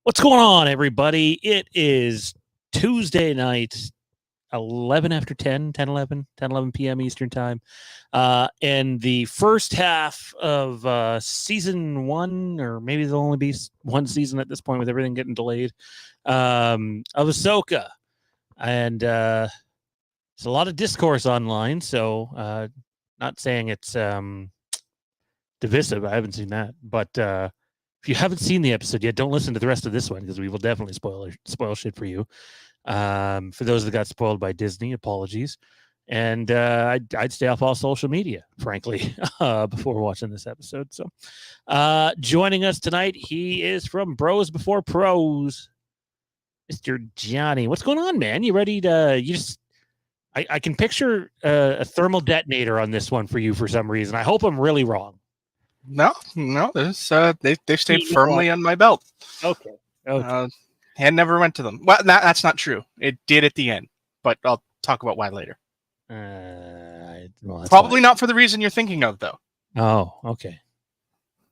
What's going on, everybody? It is Tuesday night, 11 after 10 p.m. Eastern Time. And the first half of season 1, or maybe there'll only be one season at this point with everything getting delayed, of Ahsoka. And there's a lot of discourse online, so not saying it's divisive. I haven't seen that. But if you haven't seen the episode yet, don't listen to the rest of this one because we will definitely spoil shit for you. For those that got spoiled by Disney, apologies. And I'd stay off all social media, frankly, before watching this episode. So joining us tonight, he is from Bros Before Pros, Mr. Johnny. What's going on, man? You ready to... I can picture a thermal detonator on this one for you for some reason. I hope I'm really wrong. No, they stayed firmly on my belt. Okay. Hand never went to them. Well, that's not true. It did at the end, but I'll talk about why later. Probably not for the reason you're thinking of, though. Oh, okay.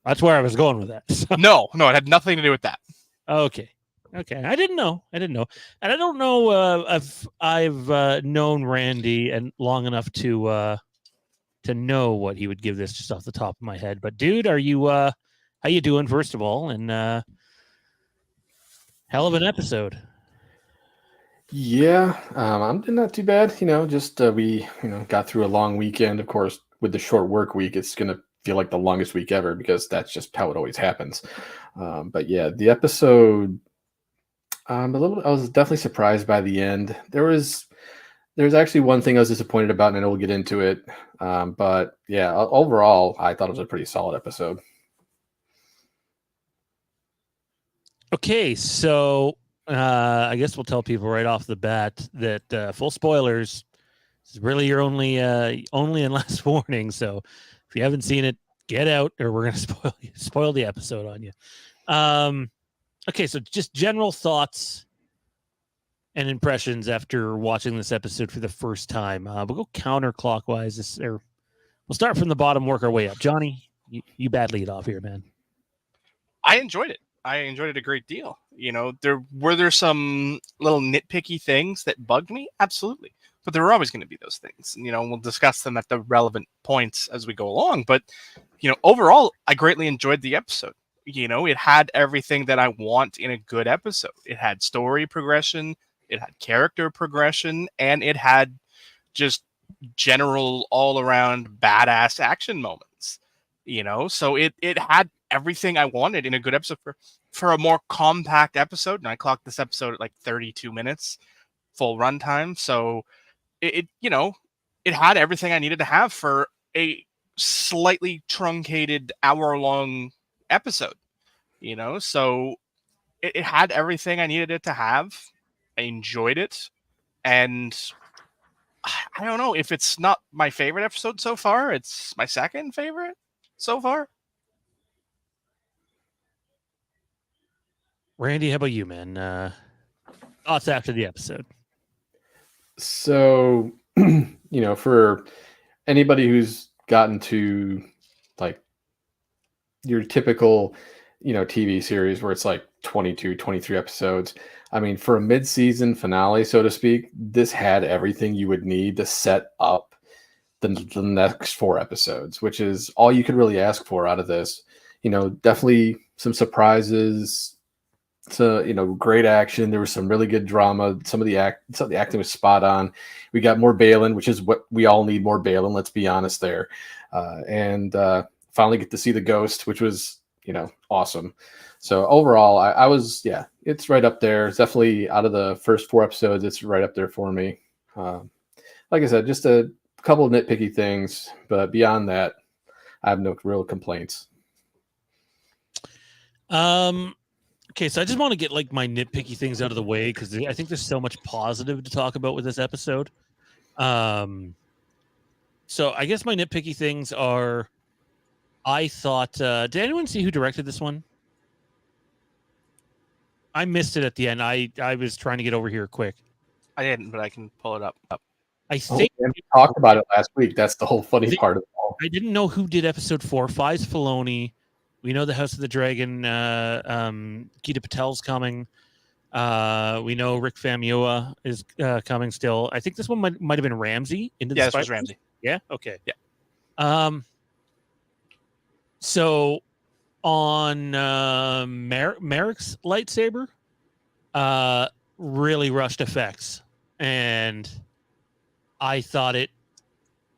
That's where I was going with that. So. No, it had nothing to do with that. Okay. I didn't know, and I don't know if I've known Randy and long enough to know what he would give this just off the top of my head. But dude, are you how you doing, first of all? And hell of an episode. Yeah, I'm doing not too bad. We got through a long weekend. Of course, with the short work week, it's gonna feel like the longest week ever because that's just how it always happens. But yeah, the episode, I was definitely surprised by the end. There's actually one thing I was disappointed about, and I know we'll get into it. But yeah, overall, I thought it was a pretty solid episode. Okay, so I guess we'll tell people right off the bat that full spoilers is really your only and last warning. So if you haven't seen it, get out, or we're gonna spoil the episode on you. Okay, so just general thoughts and impressions after watching this episode for the first time. We'll go counterclockwise. We'll start from the bottom, work our way up. Johnny, you bad lead off here, man. I enjoyed it. I enjoyed it a great deal. There some little nitpicky things that bugged me? Absolutely. But there were always going to be those things. We'll discuss them at the relevant points as we go along. But, overall, I greatly enjoyed the episode. It had everything that I want in a good episode. It had story progression, it had character progression, and it had just general all-around badass action moments. So it had everything I wanted in a good episode for a more compact episode. And I clocked this episode at like 32 minutes full runtime. So it had everything I needed to have for a slightly truncated hour-long episode. So it had everything I needed it to have. I enjoyed it, and I don't know if it's not my favorite episode so far. It's my second favorite so far. Randy, how about you, man? Thoughts after the episode? So, for anybody who's gotten to like your typical TV series where it's like 22, 23 episodes. I mean, for a mid-season finale, so to speak, this had everything you would need to set up the next 4 episodes, which is all you could really ask for out of this. Definitely some surprises. So, great action. There was some really good drama. Some of the acting was spot on. We got more Balin, which is what we all need, more Balin. Let's be honest there. And finally get to see the ghost, which was, awesome. So overall, I was, it's right up there. It's definitely out of the first 4 episodes, it's right up there for me. Like I said, just a couple of nitpicky things, but beyond that, I have no real complaints. Okay, so I just want to get like my nitpicky things out of the way because I think there's so much positive to talk about with this episode. So I guess my nitpicky things are, I thought, did anyone see who directed this one? I missed it at the end. I was trying to get over here quick. I didn't, but I can pull it up. I think we talked about it last week. That's the whole funny part of it all. I didn't know who did episode 4. 5's Filoni. We know the House of the Dragon. Gita Patel's coming. We know Rick Famuyiwa is coming still. I think this one might have been Ramsey. This was Ramsey. Yeah. Okay. Yeah. So on Merrick's lightsaber, really rushed effects, and I thought it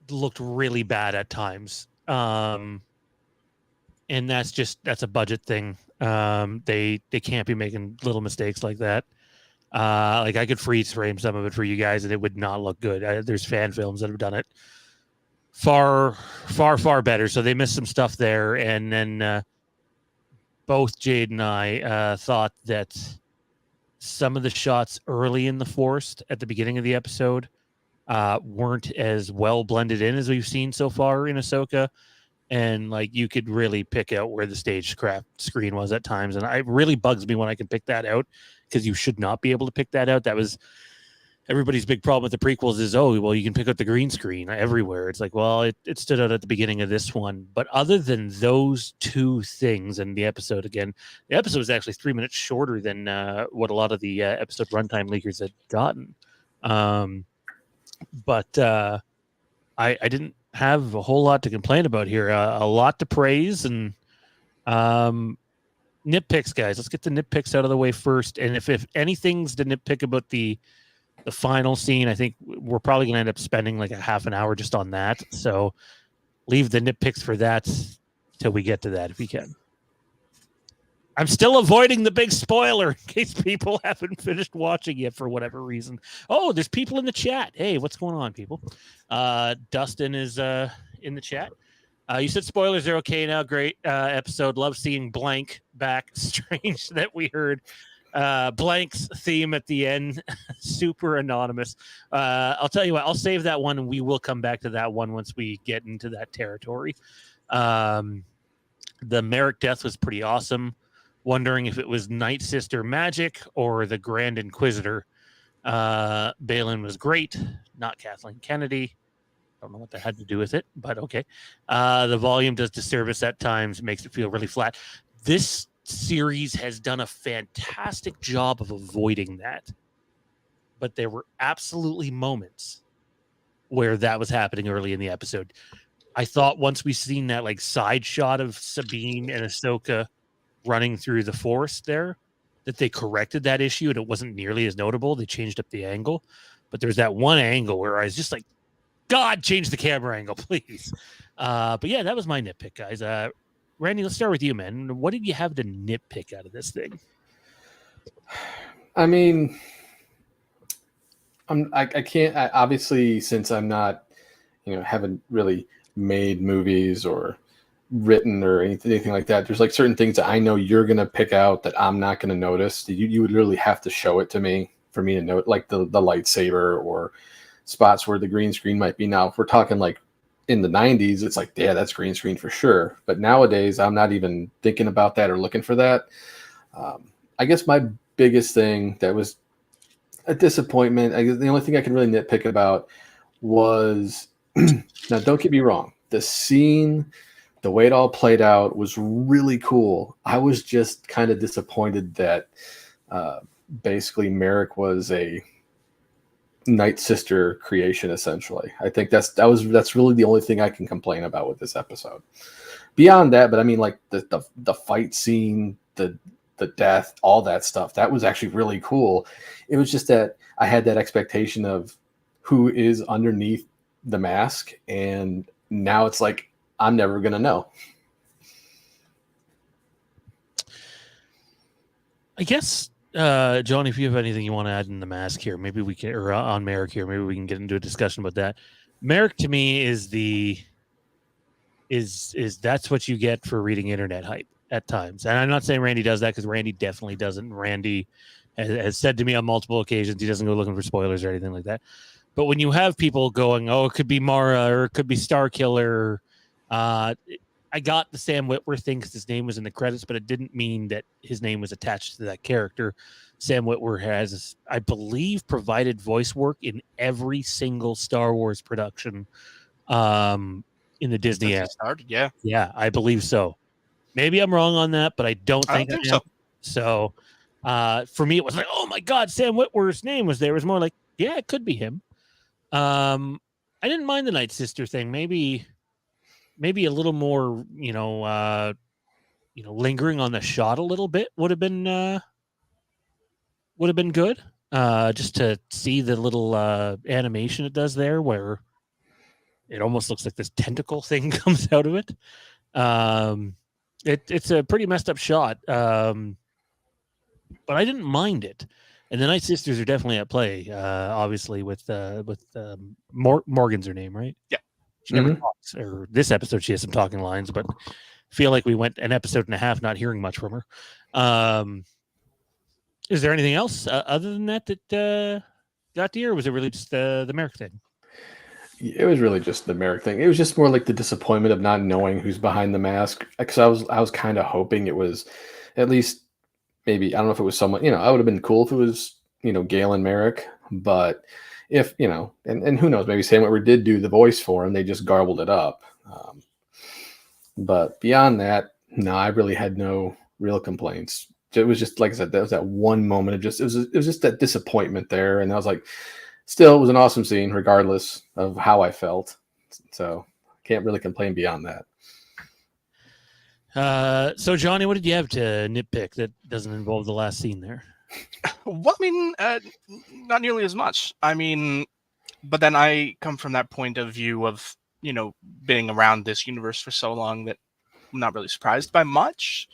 looked really bad at times. And that's a budget thing. They can't be making little mistakes like that. Like I could freeze frame some of it for you guys, and it would not look good. There's fan films that have done it far better. So they missed some stuff there, and then both Jade and I thought that some of the shots early in the forest at the beginning of the episode weren't as well blended in as we've seen so far in Ahsoka. And like you could really pick out where the stagecraft screen was at times, and it really bugs me when I can pick that out because you should not be able to pick that out. That was everybody's big problem with the prequels is, oh, well, you can pick out the green screen everywhere. It's like, well, it stood out at the beginning of this one, but other than those 2 things, and the episode was actually 3 minutes shorter than what a lot of the episode runtime leakers had gotten. But I didn't have a whole lot to complain about here. A lot to praise, and nitpicks, guys. Let's get the nitpicks out of the way first. And if anything's to nitpick about the final scene, I think we're probably going to end up spending like a half an hour just on that. So leave the nitpicks for that till we get to that if we can. I'm still avoiding the big spoiler in case people haven't finished watching yet for whatever reason. Oh, there's people in the chat. Hey, what's going on, people? Dustin is in the chat. You said spoilers are okay now. Great episode. Love seeing Blank back. Strange that we heard Blank's theme at the end. Super anonymous. I'll tell you what, I'll save that one, and we will come back to that one once we get into that territory. The Merrick death was pretty awesome. Wondering if it was Night Sister magic or the Grand Inquisitor. Balin was great, not Kathleen Kennedy. Don't know what that had to do with it, but okay. The volume does disservice at times, makes it feel really flat. This series has done a fantastic job of avoiding that. But there were absolutely moments where that was happening early in the episode. I thought once we seen that like side shot of Sabine and Ahsoka running through the forest there, that they corrected that issue and it wasn't nearly as notable. They changed up the angle, but there's that one angle where I was just like, God, change the camera angle, please. But yeah, that was my nitpick, guys. Randy, let's start with you, man. What did you have to nitpick out of this thing? I mean, I can't, obviously, since I'm not, haven't really made movies or written or anything like that, there's like certain things that I know you're going to pick out that I'm not going to notice. You would literally have to show it to me for me to note, like the lightsaber or spots where the green screen might be. Now, if we're talking like in the 90s, it's like, yeah, that's green screen for sure. But nowadays, I'm not even thinking about that or looking for that. I guess my biggest thing that was a disappointment, I guess the only thing I can really nitpick about was, now don't get me wrong, the scene The way it all played out was really cool. I was just kind of disappointed that basically Merrick was a Night Sister creation, essentially. I think that's really the only thing I can complain about with this episode. Beyond that, but I mean, like the fight scene, the death, all that stuff, that was actually really cool. It was just that I had that expectation of who is underneath the mask, and now it's like I'm never gonna know. I guess, John, if you have anything you want to add in the mask here, maybe we can, or on Merrick here, maybe we can get into a discussion about that. Merrick to me is that's what you get for reading internet hype at times. And I'm not saying Randy does that, because Randy definitely doesn't. Randy has said to me on multiple occasions he doesn't go looking for spoilers or anything like that. But when you have people going, oh, it could be Mara or it could be Starkiller, I got the Sam Witwer thing because his name was in the credits, but it didn't mean that his name was attached to that character. Sam Witwer has, I believe, provided voice work in every single Star Wars production in the Disney app. Started, yeah. Yeah, I believe so. Maybe I'm wrong on that, but I don't think I am. so. So for me, it was like, oh my God, Sam Witwer's name was there. It was more like, yeah, it could be him. I didn't mind the Night Sister thing. Maybe a little more, lingering on the shot a little bit would have been good. Just to see the little animation it does there, where it almost looks like this tentacle thing comes out of it. It's a pretty messed up shot, but I didn't mind it. And the Night Sisters are definitely at play, obviously with Morgan's her name, right? Yeah. She never talks, or this episode she has some talking lines, but I feel like we went an episode and a half not hearing much from her. Is there anything else other than that got to you, or was it really just the Merrick thing? It was really just the Merrick thing. It was just more like the disappointment of not knowing who's behind the mask. Because I was kind of hoping it was at least maybe, I don't know if it was someone, I would have been cool if it was, Galen Merrick, but if, and who knows, maybe Sam Witwer did do the voice for him. They just garbled it up. But beyond that, no, I really had no real complaints. It was just, like I said, that was that one moment of it was just that disappointment there. And I was like, still, it was an awesome scene, regardless of how I felt. So can't really complain beyond that. So Johnny, what did you have to nitpick that doesn't involve the last scene there? Well, I mean, not nearly as much. I mean, but then I come from that point of view of, being around this universe for so long that I'm not really surprised by much.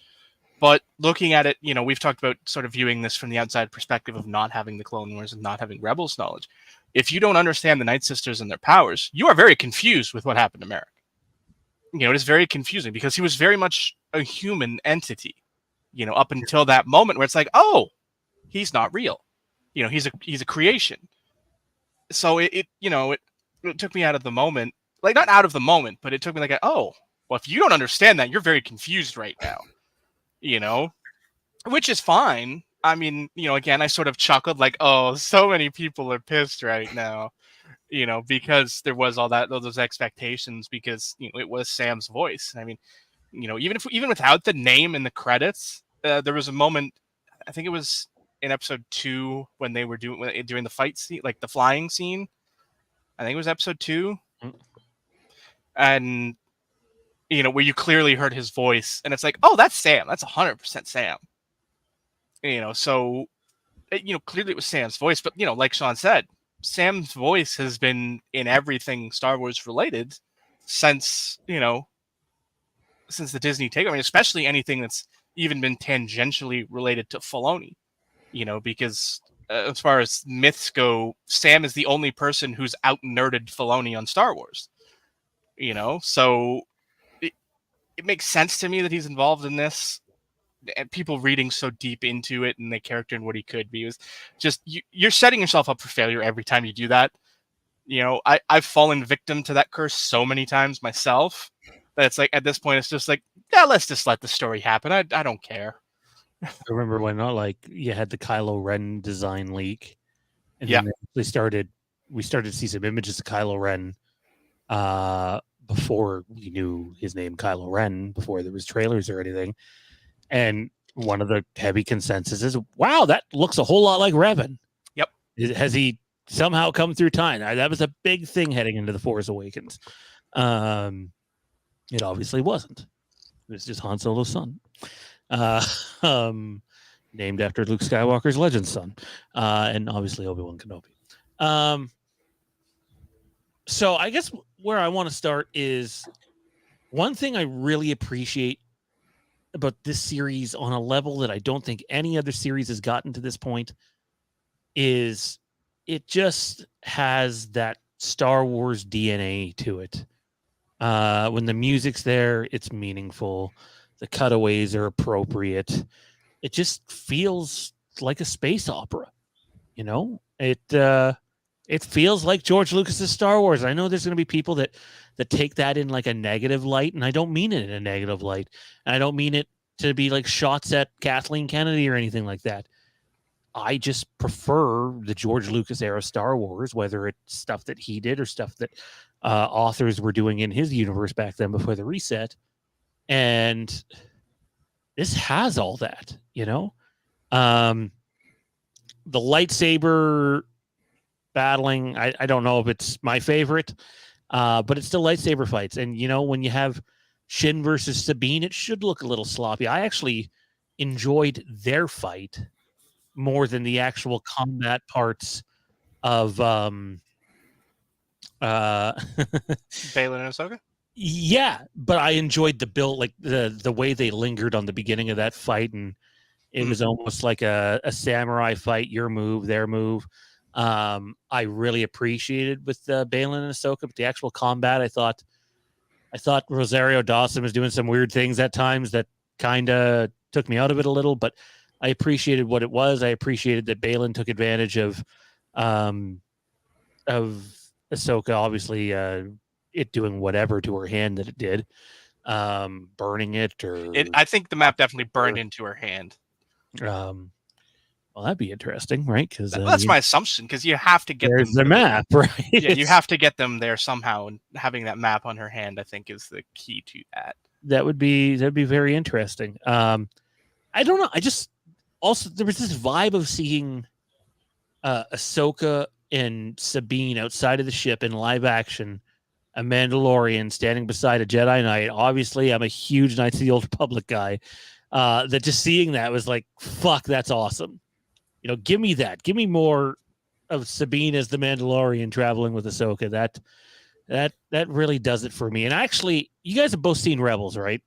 But looking at it, we've talked about sort of viewing this from the outside perspective of not having the Clone Wars and not having Rebels knowledge. If you don't understand the Night Sisters and their powers, you are very confused with what happened to Merrick. It is very confusing because he was very much a human entity, up until that moment where it's like, oh, he's not real. He's a creation. So it took me out of the moment, like not out of the moment, but it took me like, oh, well, if you don't understand that, you're very confused right now, which is fine. I mean, again, I sort of chuckled like, oh, so many people are pissed right now, because there was all those expectations because, it was Sam's voice. I mean, even without the name in the credits, there was a moment, I think it was in episode 2 when they were doing the fight scene, like the flying scene. I think it was episode 2. And, where you clearly heard his voice and it's like, oh, that's Sam. That's 100% Sam. So, clearly it was Sam's voice, but, like Sean said, Sam's voice has been in everything Star Wars related since the Disney takeover. I mean, especially anything that's even been tangentially related to Filoni, because as far as myths go, Sam is the only person who's out-nerded Filoni on Star Wars, so it makes sense to me that he's involved in this. And people reading so deep into it and the character and what he could be was just you're setting yourself up for failure every time you do that. I've fallen victim to that curse so many times myself that it's like at this point it's just like, yeah, let's just let the story happen. I don't care. I remember when you had the Kylo Ren design leak, and yeah, then we started to see some images of Kylo Ren before we knew his name, Kylo Ren, before there was trailers or anything. And one of the heavy consensus is, wow, that looks a whole lot like Revan. Yep. Has he somehow come through time? That was a big thing heading into The Force Awakens. It obviously wasn't. It was just Han Solo's son. Named after Luke Skywalker's legend son. And obviously Obi-Wan Kenobi. So I guess where I want to start is one thing I really appreciate about this series on a level that I don't think any other series has gotten to this point is it just has that Star Wars DNA to it. When the music's there, it's meaningful. The cutaways are appropriate. It just feels like a space opera. You know, it feels like George Lucas's Star Wars. I know there's going to be people that take that in like a negative light, and I don't mean it in a negative light. And I don't mean it to be like shots at Kathleen Kennedy or anything like that. I just prefer the George Lucas era Star Wars, whether it's stuff that he did or stuff that authors were doing in his universe back then before the reset. And this has all that, you know? The lightsaber battling, I don't know if it's my favorite, but it's still lightsaber fights. And, you know, when you have Shin versus Sabine, it should look a little sloppy. I actually enjoyed their fight more than the actual combat parts of Balin and Ahsoka. Yeah, but I enjoyed the build, like the way they lingered on the beginning of that fight, and it was almost like a samurai fight. Your move, their move. I really appreciated with Balin and Ahsoka, but the actual combat, I thought Rosario Dawson was doing some weird things at times that kind of took me out of it a little, but I appreciated what it was. I appreciated that Balin took advantage of Ahsoka, obviously, it doing whatever to her hand that it did, burning it or. I think the map definitely burned into her hand. Well, that'd be interesting, right? Because that's my assumption. Because you have to get there's them the map, right? Yeah, you have to get them there somehow, and having that map on her hand, I think, is the key to that. That'd be very interesting. I don't know. I just also there was this vibe of seeing Ahsoka and Sabine outside of the ship in live action, a Mandalorian standing beside a Jedi Knight. Obviously, I'm a huge Knights of the Old Republic guy. That just seeing that was like, fuck, that's awesome. You know, give me that. Give me more of Sabine as the Mandalorian traveling with Ahsoka. That really does it for me. And actually, you guys have both seen Rebels, right?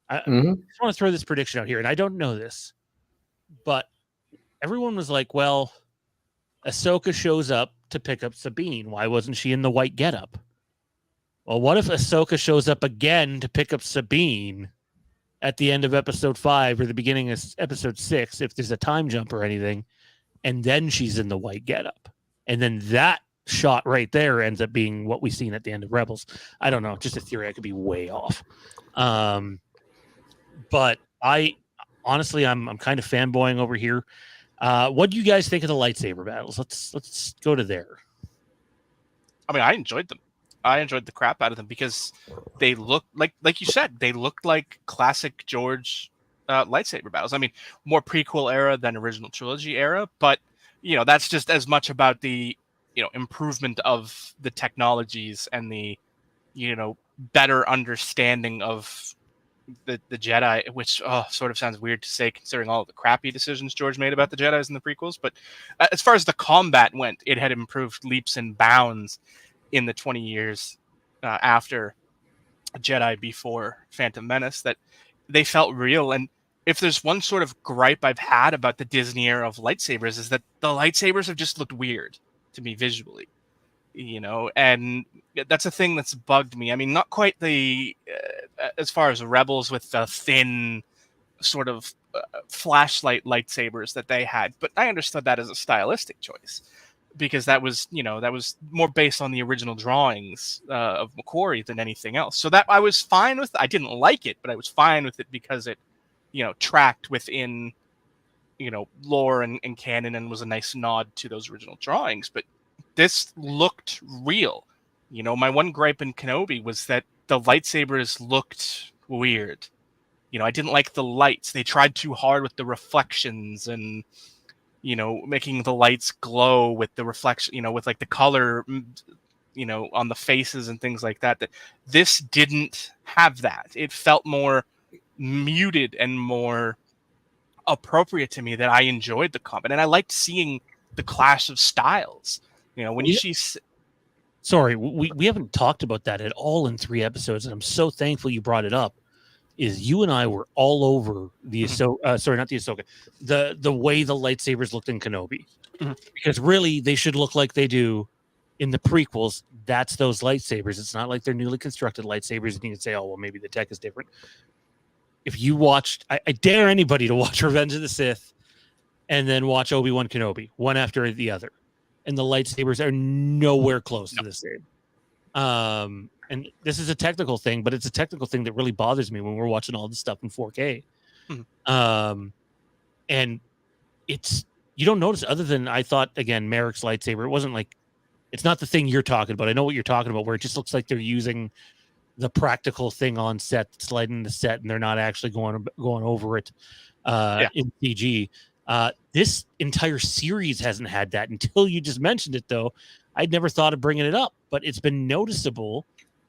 I just want to throw this prediction out here, and I don't know this, but everyone was like, well, Ahsoka shows up to pick up Sabine. Why wasn't she in the white getup? Well, what if Ahsoka shows up again to pick up Sabine at the end of episode 5 or the beginning of episode 6, if there's a time jump or anything, and then she's in the white getup? And then that shot right there ends up being what we've seen at the end of Rebels. I don't know. Just a theory. I could be way off. But I honestly, I'm kind of fanboying over here. What do you guys think of the lightsaber battles? Let's go to there. I mean, I enjoyed them. I enjoyed the crap out of them because they looked like you said, they looked like classic George lightsaber battles. I mean, more prequel era than original trilogy era, but you know, that's just as much about the, you know, improvement of the technologies and the, you know, better understanding of the Jedi, which sort of sounds weird to say considering all of the crappy decisions George made about the Jedis in the prequels. But as far as the combat went, it had improved leaps and bounds in the 20 years after Jedi before Phantom Menace, that they felt real. And if there's one sort of gripe I've had about the Disney era of lightsabers, is that the lightsabers have just looked weird to me visually, you know, and that's a thing that's bugged me. I mean, not quite the as far as Rebels with the thin sort of flashlight lightsabers that they had, but I understood that as a stylistic choice because that was, you know, that was more based on the original drawings of McQuarrie than anything else. So that I was fine with. I didn't like it, but I was fine with it because it, you know, tracked within, you know, lore and canon and was a nice nod to those original drawings. But this looked real. My one gripe in Kenobi was that the lightsabers looked weird. I didn't like the lights. They tried too hard with the reflections and, making the lights glow with the reflection, with like the color, on the faces and things like that. That this didn't have that. It felt more muted and more appropriate to me, that I enjoyed the combat. And I liked seeing the clash of styles. When you see... Sorry, we haven't talked about that at all in 3 episodes, and I'm so thankful you brought it up. Is you and I were all over the Ahsoka, not the Ahsoka, the way the lightsabers looked in Kenobi, because really they should look like they do in the prequels. That's those lightsabers. It's not like they're newly constructed lightsabers, and you can say, oh well, maybe the tech is different. If you watched, I dare anybody to watch Revenge of the Sith, and then watch Obi-Wan Kenobi, one after the other, and the lightsabers are nowhere close to the same. And this is a technical thing, but it's a technical thing that really bothers me when we're watching all this stuff in 4K. And you don't notice, other than, I thought, again, Merrick's lightsaber, it wasn't like, it's not the thing you're talking about. I know what you're talking about, where it just looks like they're using the practical thing on set, sliding the set, and they're not actually going over it in CG. This entire series hasn't had that until you just mentioned it, though. I'd never thought of bringing it up, but it's been noticeable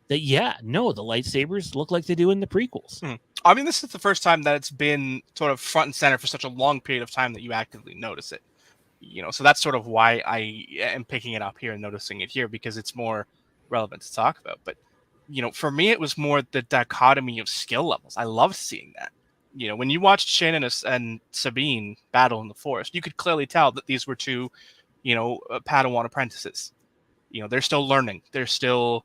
that, the lightsabers look like they do in the prequels. I mean, this is the first time that it's been sort of front and center for such a long period of time that you actively notice it. So that's sort of why I am picking it up here and noticing it here, because it's more relevant to talk about. But, for me, it was more the dichotomy of skill levels. I loved seeing that. When you watched Shannon and Sabine battle in the forest, you could clearly tell that these were two, Padawan apprentices. They're still learning. They're still,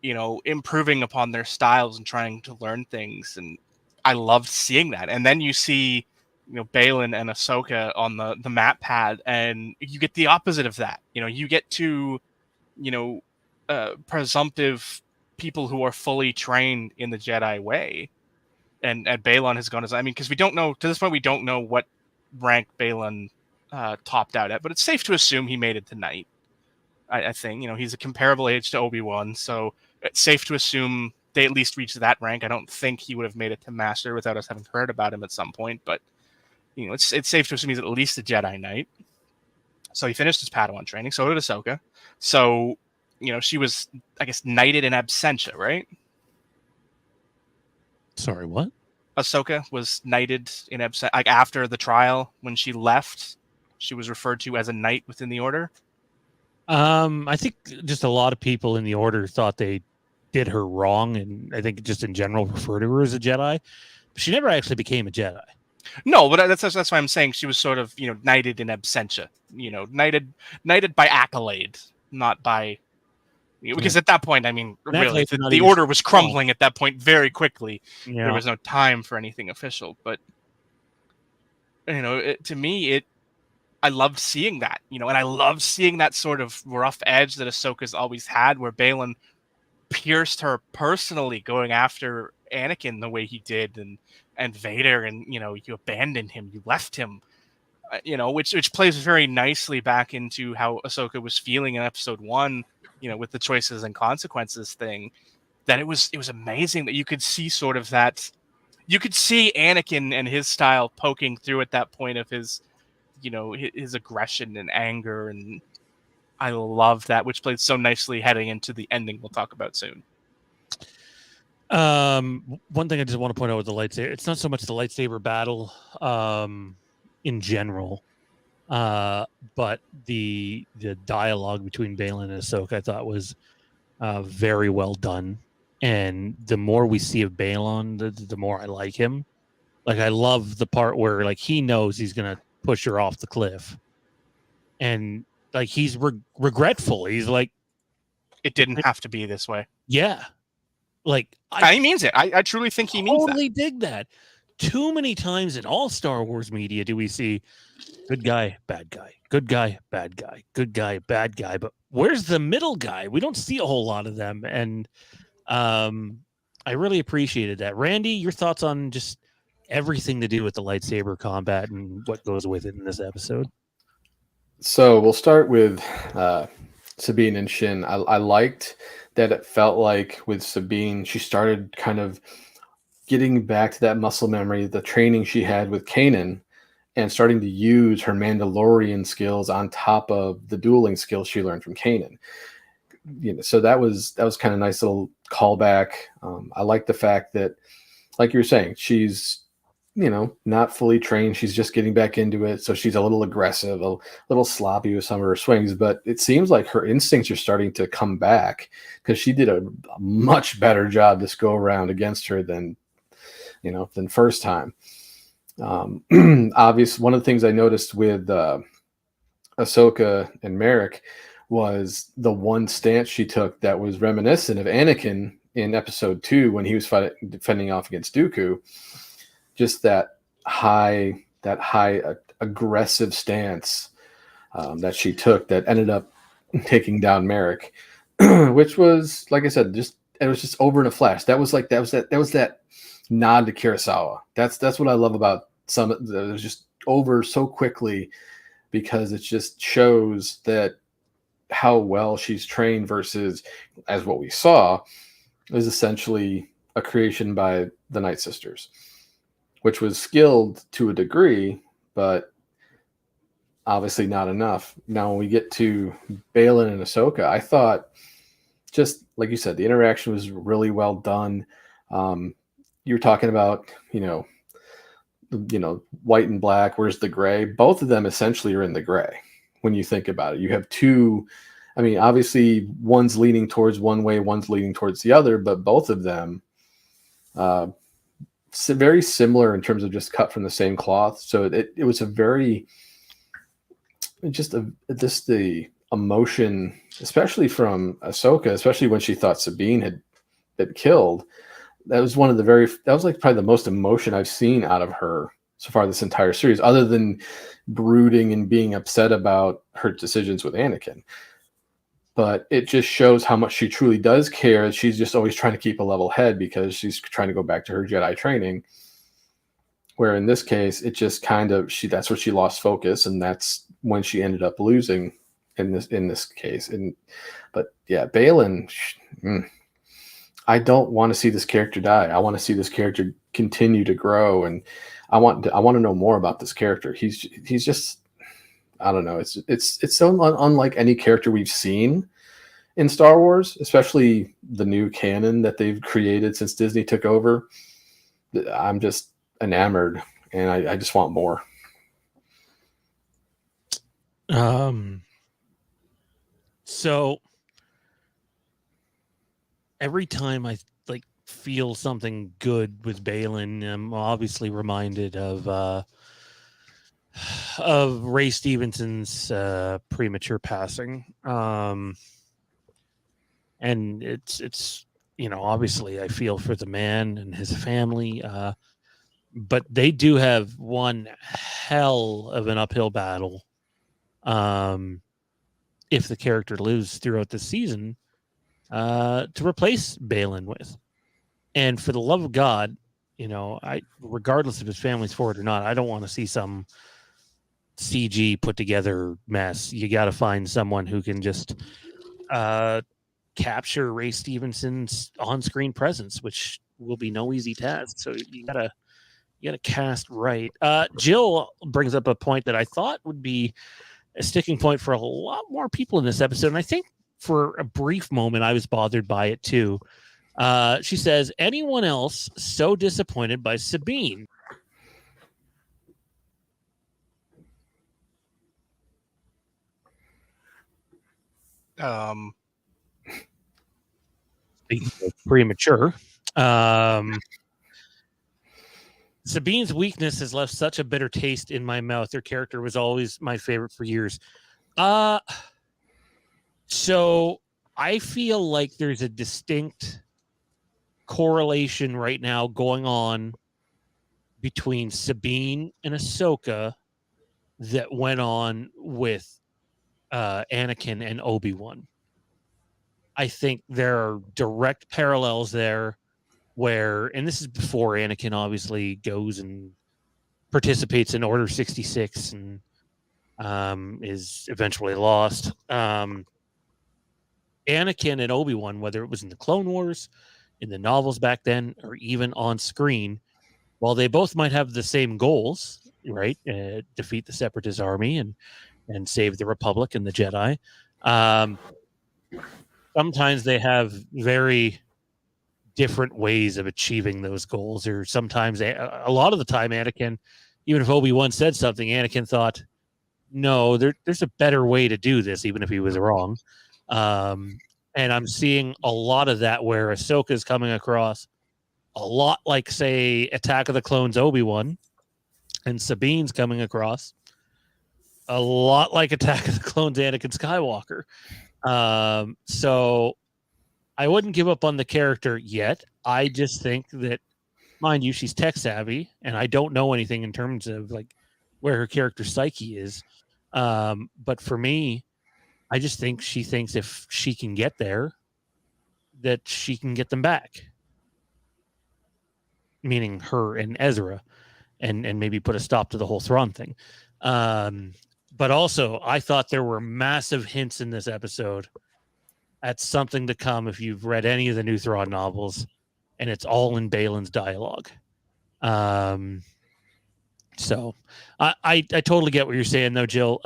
improving upon their styles and trying to learn things. And I loved seeing that. And then you see, Baylan and Ahsoka on the map pad, and you get the opposite of that. You get two, presumptive people who are fully trained in the Jedi way. And Baylan has gone because we don't know, to this point, we don't know what rank Baylan topped out at, but it's safe to assume he made it to Knight. I think, he's a comparable age to Obi-Wan, so it's safe to assume they at least reached that rank. I don't think he would have made it to Master without us having heard about him at some point, but, it's safe to assume he's at least a Jedi Knight. So he finished his Padawan training, so did Ahsoka. So, she was, I guess, knighted in absentia, right? Sorry, what? Ahsoka was knighted in absentia, like after the trial, when she left, she was referred to as a knight within the order. I think just a lot of people in the order thought they did her wrong, and I think just in general refer to her as a Jedi. But she never actually became a Jedi. No, but that's why I'm saying she was sort of, knighted in absentia. Knighted by accolade, not by... Because at that point, I mean, really, the order was crumbling at that point very quickly. Yeah. There was no time for anything official. But, to me, I loved seeing that, and I loved seeing that sort of rough edge that Ahsoka's always had, where Baylan pierced her personally, going after Anakin the way he did, and Vader, and, you abandoned him, you left him, which plays very nicely back into how Ahsoka was feeling in episode 1, with the choices and consequences thing. That it was amazing that you could see sort of that, you could see Anakin and his style poking through at that point of his, his aggression and anger, and I love that, which plays so nicely heading into the ending we'll talk about soon. One thing I just want to point out with the lightsaber, it's not so much the lightsaber battle in general, but the dialogue between Baylan and Ahsoka I thought was very well done. And the more we see of Baylan, the more I like him. Like, I love the part where, like, he knows he's gonna push her off the cliff, and like he's regretful. He's like, it didn't have to be this way. Yeah, like he means it. I truly think he means that. Totally dig that. Too many times in all Star Wars media do we see good guy, bad guy, good guy, bad guy, good guy, bad guy. But where's the middle guy? We don't see a whole lot of them, and I really appreciated that. Randy, your thoughts on just everything to do with the lightsaber combat and what goes with it in this episode? So we'll start with Sabine and Shin. I liked that it felt like with Sabine, she started kind of getting back to that muscle memory, the training she had with Kanan, and starting to use her Mandalorian skills on top of the dueling skills she learned from Kanan. So that was kind of nice little callback. I like the fact that, like you were saying, she's not fully trained. She's just getting back into it, so she's a little aggressive, a little sloppy with some of her swings. But it seems like her instincts are starting to come back because she did a much better job this go around against her than first time. Obviously, one of the things I noticed with Ahsoka and Merrick was the one stance she took that was reminiscent of Anakin in episode 2 when he was defending off against Dooku. Just that high aggressive stance that she took that ended up taking down Merrick, which was, like I said, it was just over in a flash. That was that nod to Kurosawa. That's what I love about some. It was just over so quickly because it just shows that how well she's trained versus, as what we saw, is essentially a creation by the Night Sisters, which was skilled to a degree, but obviously not enough. Now, when we get to Baylan and Ahsoka, I thought, just like you said, the interaction was really well done. You were talking about, white and black. Where's the gray? Both of them essentially are in the gray. When you think about it, you have two. I mean, obviously, one's leaning towards one way, one's leaning towards the other, but both of them, very similar in terms of just cut from the same cloth. So it was a very, the emotion, especially from Ahsoka, especially when she thought Sabine had been killed. That was like probably the most emotion I've seen out of her so far this entire series, other than brooding and being upset about her decisions with Anakin. But it just shows how much she truly does care. She's just always trying to keep a level head because she's trying to go back to her Jedi training. Where in this case, it just kind of that's where she lost focus, and that's when she ended up losing in this case. But yeah, Baylan, I don't want to see this character die. I want to see this character continue to grow, and I want to know more about this character. He's just, I don't know. It's so unlike any character we've seen in Star Wars, especially the new canon that they've created since Disney took over. I'm just enamored, and I just want more. So every time I feel something good with Baylan, I'm obviously reminded of Ray Stevenson's premature passing. And it's obviously I feel for the man and his family, but they do have one hell of an uphill battle if the character lives throughout the season to replace Baylan with. And for the love of God, regardless if his family's for it or not, I don't want to see some CG put together mess. You got to find someone who can just capture Ray Stevenson's on-screen presence, which will be no easy task. So you gotta cast right. Jill brings up a point that I thought would be a sticking point for a lot more people in this episode, and I think for a brief moment I was bothered by it too. She says, anyone else so disappointed by Sabine? Premature. Sabine's weakness has left such a bitter taste in my mouth. Her character was always my favorite for years. So I feel like there's a distinct correlation right now going on between Sabine and Ahsoka that went on with Anakin and Obi-Wan. I think there are direct parallels there where, and this is before Anakin obviously goes and participates in Order 66 and is eventually lost. Anakin and Obi-Wan, whether it was in the Clone Wars, in the novels back then, or even on screen, while they both might have the same goals, right? Defeat the Separatist army and save the Republic and the Jedi. Sometimes they have very different ways of achieving those goals, or sometimes a lot of the time, Anakin, even if Obi-Wan said something, Anakin thought, no, there's a better way to do this, even if he was wrong. And I'm seeing a lot of that where Ahsoka is coming across a lot like, say, Attack of the Clones Obi-Wan, and Sabine's coming across a lot like Attack of the Clones Anakin Skywalker. So I wouldn't give up on the character yet. I just think that, mind you, she's tech savvy, and I don't know anything in terms of like where her character psyche is. But for me, I just think she thinks if she can get there, that she can get them back. Meaning her and Ezra, and maybe put a stop to the whole Thrawn thing. But also, I thought there were massive hints in this episode at something to come if you've read any of the new Thrawn novels, and it's all in Balin's dialogue. So I totally get what you're saying, though, Jill.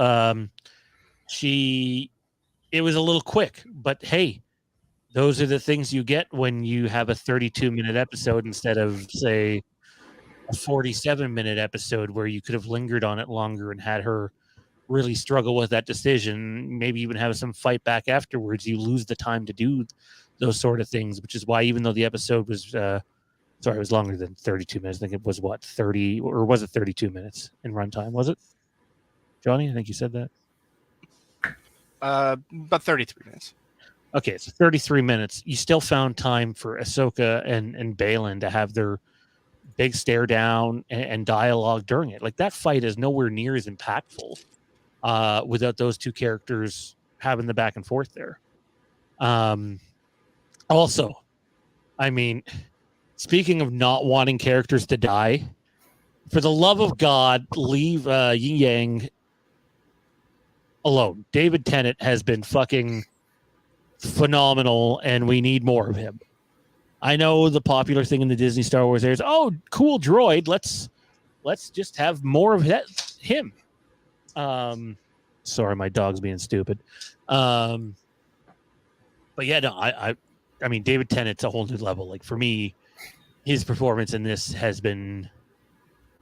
It was a little quick, but hey, those are the things you get when you have a 32-minute episode instead of, say, a 47-minute episode where you could have lingered on it longer and had her really struggle with that decision, maybe even have some fight back afterwards. You lose the time to do those sort of things, which is why, even though the episode was, it was longer than 32 minutes. I think it was, 30, or was it 32 minutes in runtime? Was it, Johnny? I think you said that. About 33 minutes. Okay, so 33 minutes. You still found time for Ahsoka and Balin to have their big stare down and dialogue during it. Like, that fight is nowhere near as impactful without those two characters having the back and forth there. Also, I mean, speaking of not wanting characters to die, for the love of God, leave Yin Yang alone. David Tennant has been fucking phenomenal, and we need more of him. I know the popular thing in the Disney Star Wars is, oh, cool droid, let's just have more of him. Sorry, my dog's being stupid. But yeah, no, I mean, David Tennant's a whole new level. Like, for me, his performance in this has been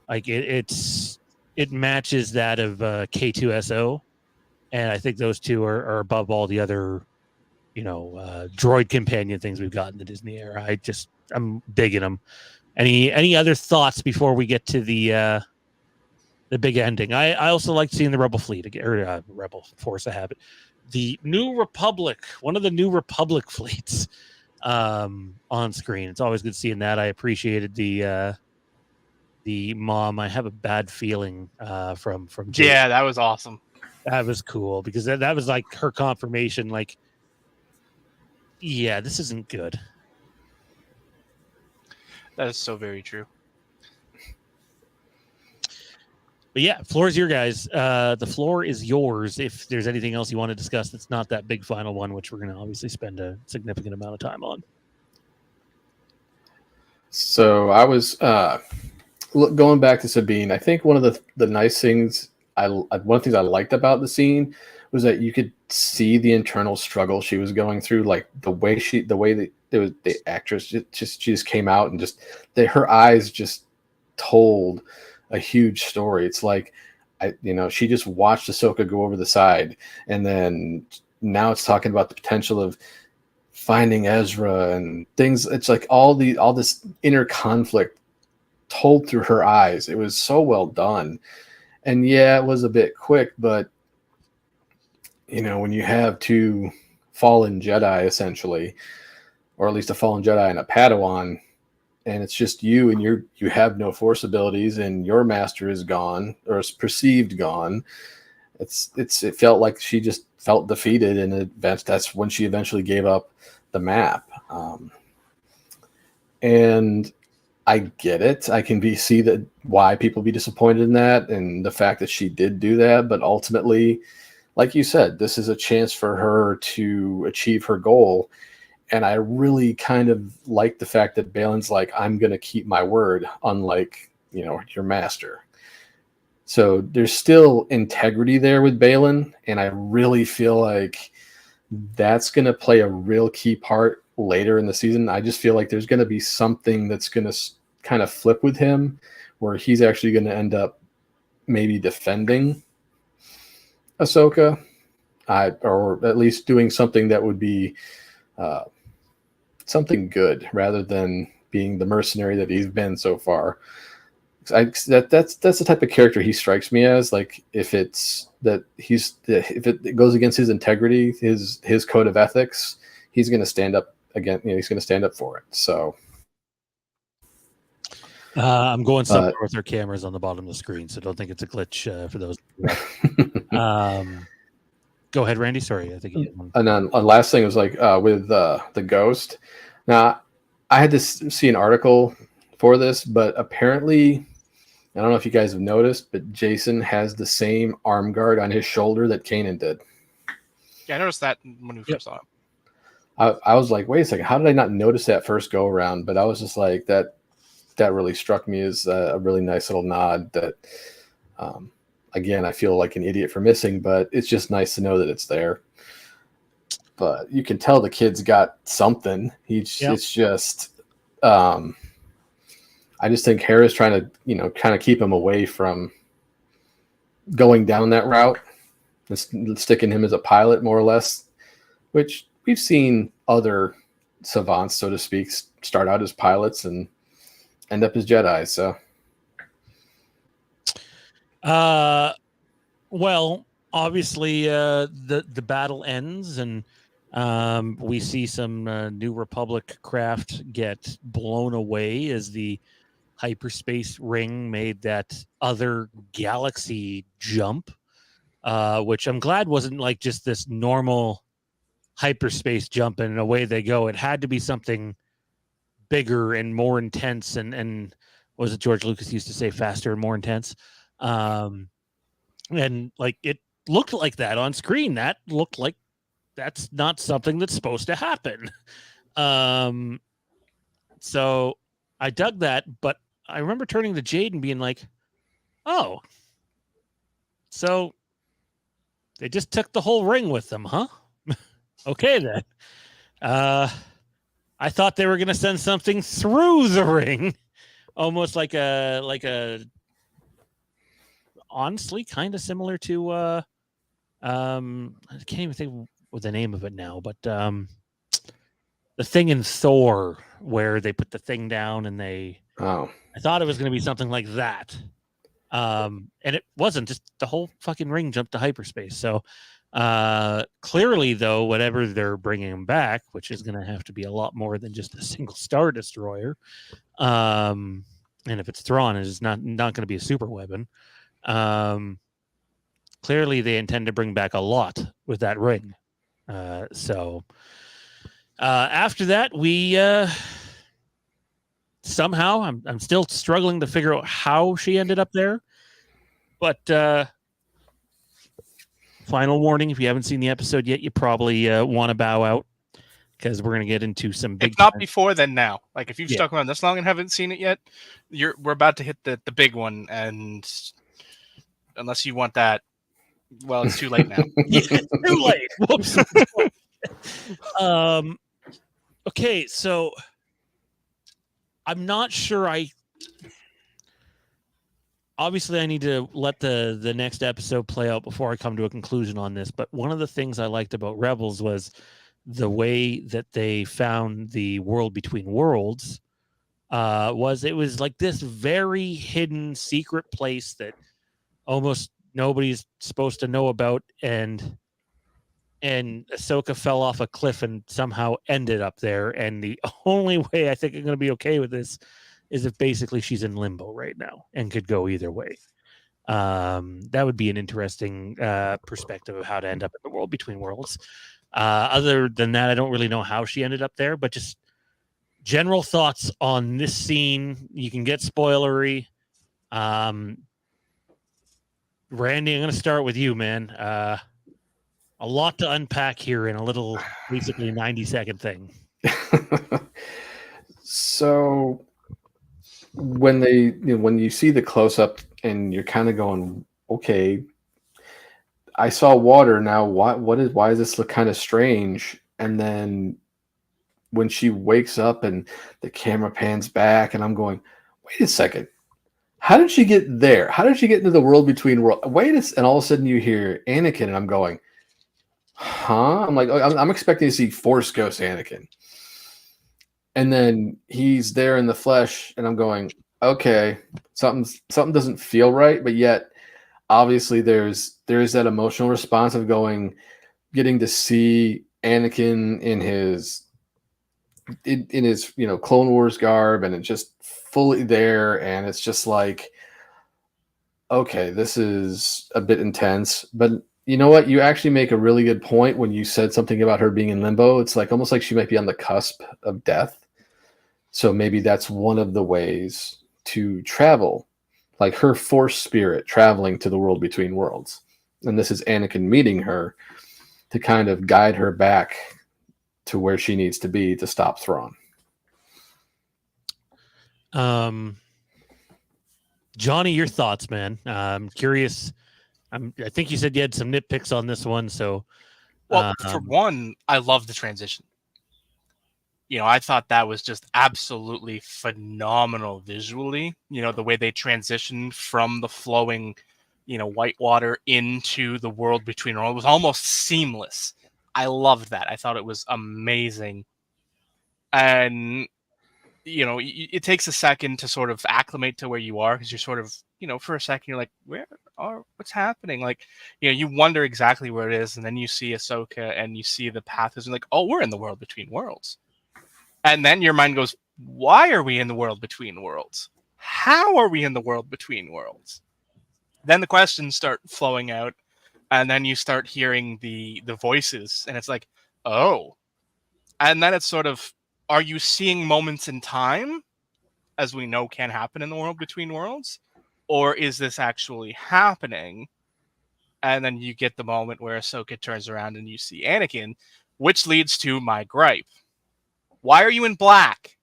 like, it matches that of K2SO, and I think those two are above all the other, droid companion things we've got in the Disney era. I'm digging them. Any other thoughts before we get to the big ending? I also like seeing the Rebel fleet again, or Rebel Force of Habit, the New Republic, one of the New Republic fleets on screen. It's always good seeing that. I appreciated the mom. I have a bad feeling from Jake. Yeah, that was awesome. That was cool, because that was like her confirmation. Like, yeah, this isn't good. That is so very true. But yeah, floor is your guys. The floor is yours. If there's anything else you want to discuss that's not that big final one, which we're going to obviously spend a significant amount of time on. So I was going back to Sabine. I think one of the nice things, one of the things I liked about the scene was that you could see the internal struggle she was going through, like the way that the actress she just came out, and just her eyes just told a huge story. It's like, she just watched Ahsoka go over the side, and then now it's talking about the potential of finding Ezra and things. It's like all this inner conflict told through her eyes. It was so well done. And yeah, it was a bit quick, but when you have two fallen Jedi, essentially, or at least a fallen Jedi and a Padawan, and it's just you, and you have no Force abilities, and your master is gone, or is perceived gone. It felt like she just felt defeated, and that's when she eventually gave up the map. And I get it. I can see that why people be disappointed in that, and the fact that she did do that. But ultimately, like you said, this is a chance for her to achieve her goal. And I really kind of like the fact that Balin's like, I'm going to keep my word, unlike, your master. So there's still integrity there with Balin. And I really feel like that's going to play a real key part later in the season. I just feel like there's going to be something that's going to kind of flip with him, where he's actually going to end up maybe defending Ahsoka, or at least doing something that would be something good rather than being the mercenary that he's been so far. That's the type of character he strikes me as. Like, if it goes against his integrity, his code of ethics, he's going to stand up again. He's going to stand up for it. So I'm going somewhere with our cameras on the bottom of the screen, so don't think it's a glitch for those. Go ahead, Randy. Sorry, I think. And then last thing was like with the ghost. Now, I had to see an article for this, but apparently, I don't know if you guys have noticed, but Jason has the same arm guard on his shoulder that Kanan did. Yeah, I noticed that when we first saw him. I was like, wait a second, how did I not notice that first go around? But I was just like, that really struck me as a really nice little nod that, again, I feel like an idiot for missing, but it's just nice to know that it's there. But you can tell the kid's got something. It's just, I just think Hera's trying to, kind of keep him away from going down that route, and sticking him as a pilot more or less, which we've seen other savants, so to speak, start out as pilots and end up as Jedi. So, well, obviously, the battle ends, and we see some New Republic craft get blown away as the hyperspace ring made that other galaxy jump, which I'm glad wasn't like just this normal hyperspace jump and away they go. It had to be something bigger and more intense, and was it George Lucas used to say faster and more intense? And like, it looked like that on screen. That looked like that's not something that's supposed to happen. So I dug that, but I remember turning to Jade and being like, oh, so they just took the whole ring with them, huh? Okay, then. I thought they were going to send something through the ring, almost like a honestly kind of similar to I can't even think what the name of it now, but the thing in Thor where they put the thing down and I thought it was going to be something like that. And it wasn't. Just the whole fucking ring jumped to hyperspace. So clearly, though, whatever they're bringing him back, which is going to have to be a lot more than just a single Star Destroyer, and if it's Thrawn, it's not going to be a super weapon. Clearly, they intend to bring back a lot with that ring. So after that, we somehow I'm still struggling to figure out how she ended up there, but final warning: if you haven't seen the episode yet, you probably want to bow out, because we're going to get into some big. If not before, then now. Like, if you've stuck around this long and haven't seen it yet, we're about to hit the big one, and unless you want that, well, it's too late now. Yeah, it's too late. Whoops. Okay, so I'm not sure. Obviously, I need to let the next episode play out before I come to a conclusion on this. But one of the things I liked about Rebels was the way that they found the world between worlds. It was like this very hidden, secret place that almost nobody's supposed to know about, and Ahsoka fell off a cliff and somehow ended up there. And the only way I think I'm going to be okay with this is if basically she's in limbo right now and could go either way. That would be an interesting perspective of how to end up in the world between worlds. Other than that, I don't really know how she ended up there, but just general thoughts on this scene. You can get spoilery. Randy, I'm going to start with you, man. A lot to unpack here in a little, basically 90-second thing. So when when you see the close up and you're kind of going, okay, I saw water. Now why does this look kind of strange? And then when she wakes up and the camera pans back, and I'm going, wait a second. How did she get there? How did she get into the world between worlds? And all of a sudden you hear Anakin, and I'm going, huh? I'm like, I'm expecting to see Force Ghost Anakin. And then he's there in the flesh, and I'm going, okay, something doesn't feel right, but yet obviously there's that emotional response of getting to see Anakin in his Clone Wars garb, and it's just fully there, and it's just like, okay, this is a bit intense. But you know what? You actually make a really good point when you said something about her being in limbo. It's like almost like she might be on the cusp of death. So maybe that's one of the ways to travel, like her Force spirit traveling to the world between worlds. And this is Anakin meeting her to kind of guide her back to where she needs to be to stop Thrawn. Johnny, your thoughts, man. I'm curious. I think you said you had some nitpicks on this one. So, well, for one, I love the transition. I thought that was just absolutely phenomenal visually. The way they transitioned from the flowing, white water into the world between worlds was almost seamless. I loved that. I thought it was amazing. And, it takes a second to sort of acclimate to where you are, because you're sort of, for a second, you're like, what's happening? Like, you wonder exactly where it is. And then you see Ahsoka and you see the path is like, oh, we're in the world between worlds. And then your mind goes, why are we in the world between worlds? How are we in the world between worlds? Then the questions start flowing out, and then you start hearing the voices, and it's like, oh. And then it's sort of, are you seeing moments in time, as we know can happen in the world between worlds? Or is this actually happening? And then you get the moment where Ahsoka turns around and you see Anakin, which leads to my gripe. Why are you in black?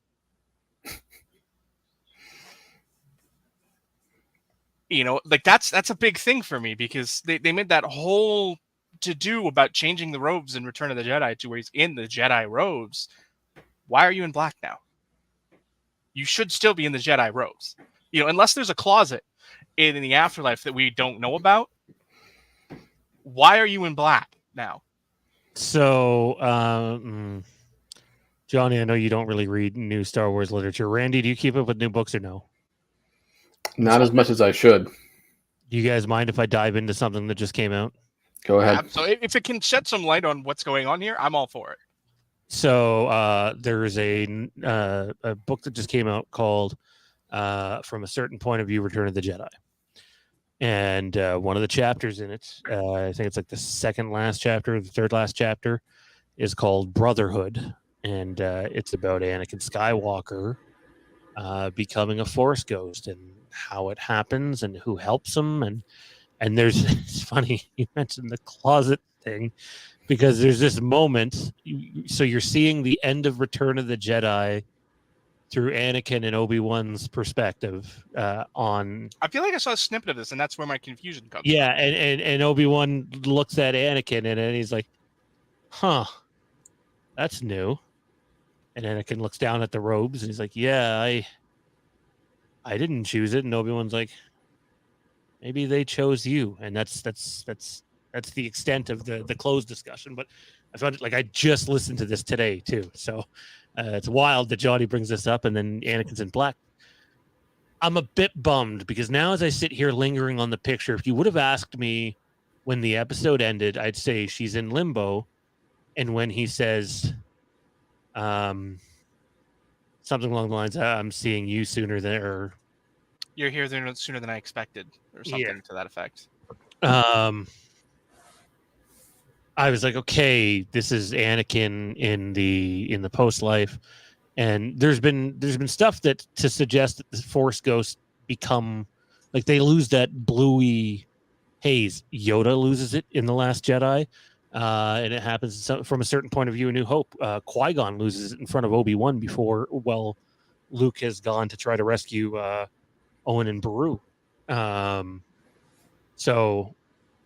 Like that's a big thing for me, because they made that whole to-do about changing the robes in Return of the Jedi to where he's in the Jedi robes. Why are you in black now? You should still be in the Jedi robes. Unless there's a closet in the afterlife that we don't know about. Why are you in black now? So, Johnny, I know you don't really read new Star Wars literature. Randy, do you keep up with new books or no? Not as much as I should. Do you guys mind if I dive into something that just came out? Go ahead. So if it can shed some light on what's going on here, I'm all for it. So there's a book that just came out called From a Certain Point of View, Return of the Jedi. And one of the chapters in it, I think it's like the second last chapter, or the third last chapter, is called Brotherhood. And it's about Anakin Skywalker becoming a Force ghost and how it happens and who helps him. And there's, it's funny, you mentioned the closet thing, because there's this moment. So you're seeing the end of Return of the Jedi through Anakin and Obi-Wan's perspective on... I feel like I saw a snippet of this, and that's where my confusion comes from. And Obi-Wan looks at Anakin, and then he's like, huh, that's new. And Anakin looks down at the robes, and he's like, yeah, I didn't choose it. And Obi-Wan's like, maybe they chose you. And that's the extent of the closed discussion. But I found it, like, I just listened to this today too. So it's wild that Johnny brings this up, and then Anakin's in black. I'm a bit bummed, because now as I sit here lingering on the picture, if you would have asked me when the episode ended, I'd say she's in limbo. And when he says something along the lines, I'm seeing you sooner than, or you're here sooner than I expected, or something to that effect. I was like, okay, this is Anakin in the post life, and there's been stuff that to suggest that the Force ghosts become, like, they lose that bluey haze. Yoda loses it in The Last Jedi, and it happens from a certain point of view in New Hope. Qui-Gon loses it in front of Obi-Wan before, Luke has gone to try to rescue Owen and Beru. So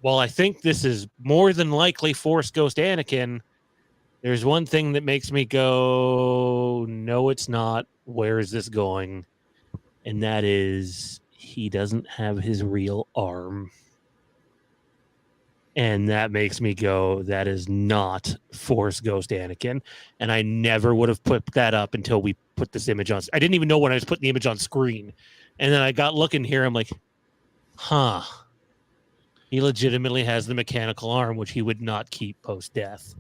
while I think this is more than likely Force Ghost Anakin, there's one thing that makes me go, no, it's not. Where is this going? And that is he doesn't have his real arm. And that makes me go, that is not Force Ghost Anakin. And I never would have put that up until we put this image on. I didn't even know when I was putting the image on screen. And then I got looking here. I'm like, huh. He legitimately has the mechanical arm, which he would not keep post-death.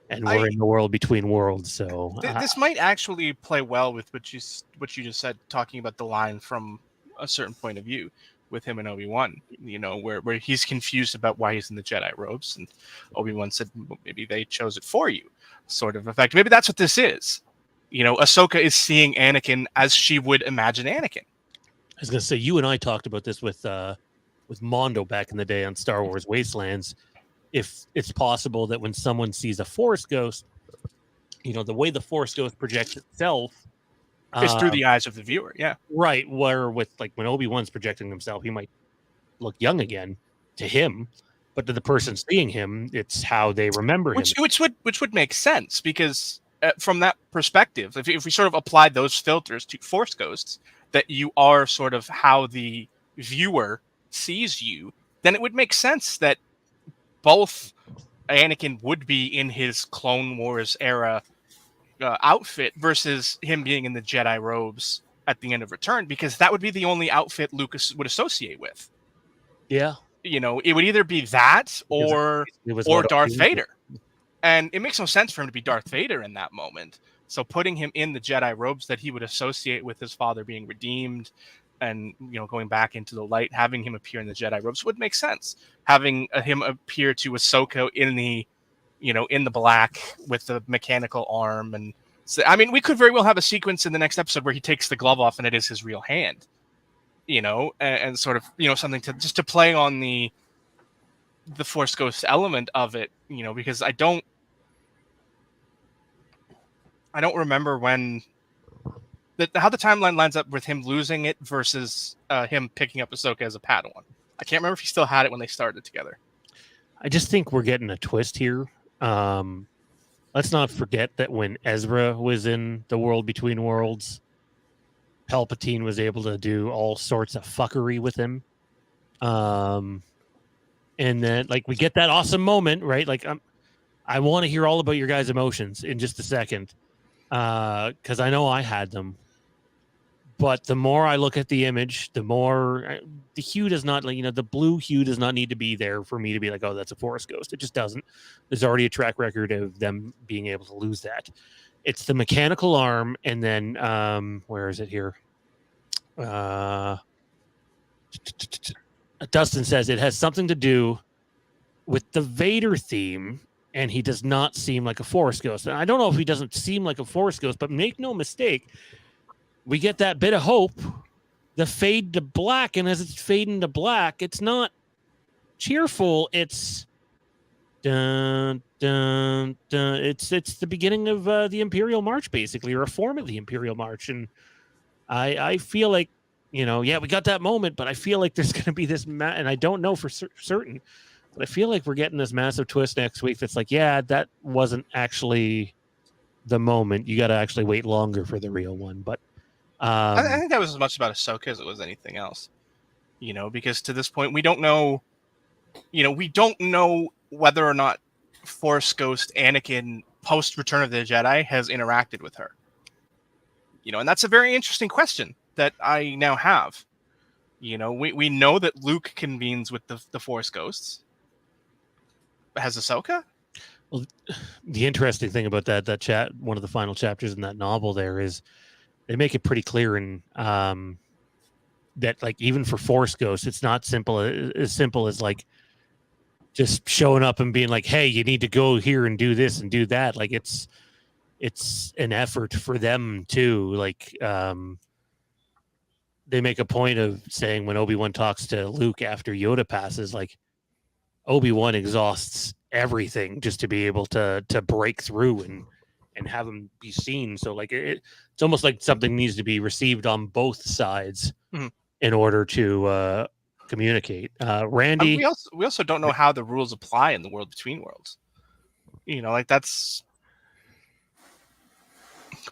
And we're in the world between worlds. So this might actually play well with what you just said, talking about the line from a certain point of view with him and Obi-Wan, where he's confused about why he's in the Jedi robes, and Obi-Wan said, well, maybe they chose it for you, sort of effect. Maybe that's what this is. Ahsoka is seeing Anakin as she would imagine Anakin. I was going to say, you and I talked about this with Mondo back in the day on Star Wars Wastelands. If it's possible that when someone sees a Force Ghost, the way the Force Ghost projects itself is through the eyes of the viewer. Yeah. Right. Where with when Obi-Wan's projecting himself, he might look young again to him, but to the person seeing him, it's how they remember him. Which would make sense, because from that perspective, if we sort of applied those filters to Force Ghosts, that you are sort of how the viewer sees you, then it would make sense that both Anakin would be in his Clone Wars era outfit versus him being in the Jedi robes at the end of Return, because that would be the only outfit Lucas would associate with. Yeah. It would either be that or Darth Vader. And it makes no sense for him to be Darth Vader in that moment. So putting him in the Jedi robes that he would associate with his father being redeemed and, going back into the light, having him appear in the Jedi robes would make sense. Having him appear to Ahsoka in the black with the mechanical arm. And so, we could very well have a sequence in the next episode where he takes the glove off and it is his real hand, and sort of, something to play on the Force Ghost element of it, because I don't remember how the timeline lines up with him losing it versus him picking up Ahsoka as a Padawan. I can't remember if he still had it when they started together. I just think we're getting a twist here. Let's not forget that when Ezra was in the world between worlds, Palpatine was able to do all sorts of fuckery with him. And then we get that awesome moment, right? I want to hear all about your guys' emotions in just a second. Because I know I had them. But the more I look at the image, the more the hue does not, the blue hue does not need to be there for me to be like, oh, that's a Force Ghost. It just doesn't. There's already a track record of them being able to lose that. It's the mechanical arm, and then where is it here? Dustin says it has something to do with the Vader theme, and he does not seem like a Force Ghost. And I don't know if he doesn't seem like a Force Ghost, but make no mistake, we get that bit of hope, the fade to black, and as it's fading to black, it's not cheerful. It's dun dun dun. It's the beginning of the Imperial March, basically, or a form of the Imperial March. And I feel like, we got that moment, but I feel like there's going to be this, and I don't know for certain, but I feel like we're getting this massive twist next week. That's like, yeah, that wasn't actually the moment. You got to actually wait longer for the real one. But I think that was as much about Ahsoka as it was anything else, because to this point, we don't know whether or not Force Ghost Anakin post Return of the Jedi has interacted with her, and that's a very interesting question that I now have. We know that Luke convenes with the Force Ghosts. Has Ahsoka? Well, the interesting thing about that chat, one of the final chapters in that novel there is they make it pretty clear in that even for Force Ghosts, it's not as simple as just showing up and being like, hey, you need to go here and do this and do that. It's an effort for them too. They make a point of saying when Obi-Wan talks to Luke after Yoda passes, Obi-Wan exhausts everything just to be able to break through and have him be seen. So like it's almost like something needs to be received on both sides in order to communicate. Randy, we also don't know how the rules apply in the world between worlds. Like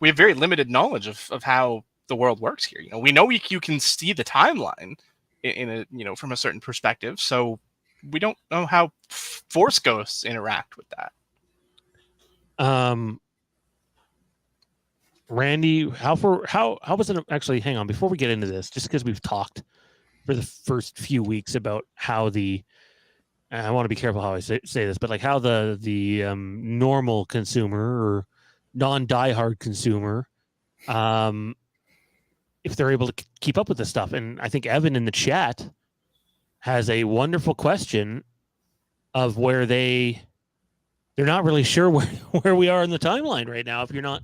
we have very limited knowledge of how the world works here. We know you can see the timeline in a from a certain perspective, so we don't know how Force ghosts interact with that. Randy, how was it actually? Hang on, before we get into this, just because we've talked for the first few weeks about how I want to be careful how I say this, but like how the normal consumer or non-diehard consumer, if they're able to keep up with this stuff. And I think Evan in the chat has a wonderful question of where they're not really sure where we are in the timeline right now if you're not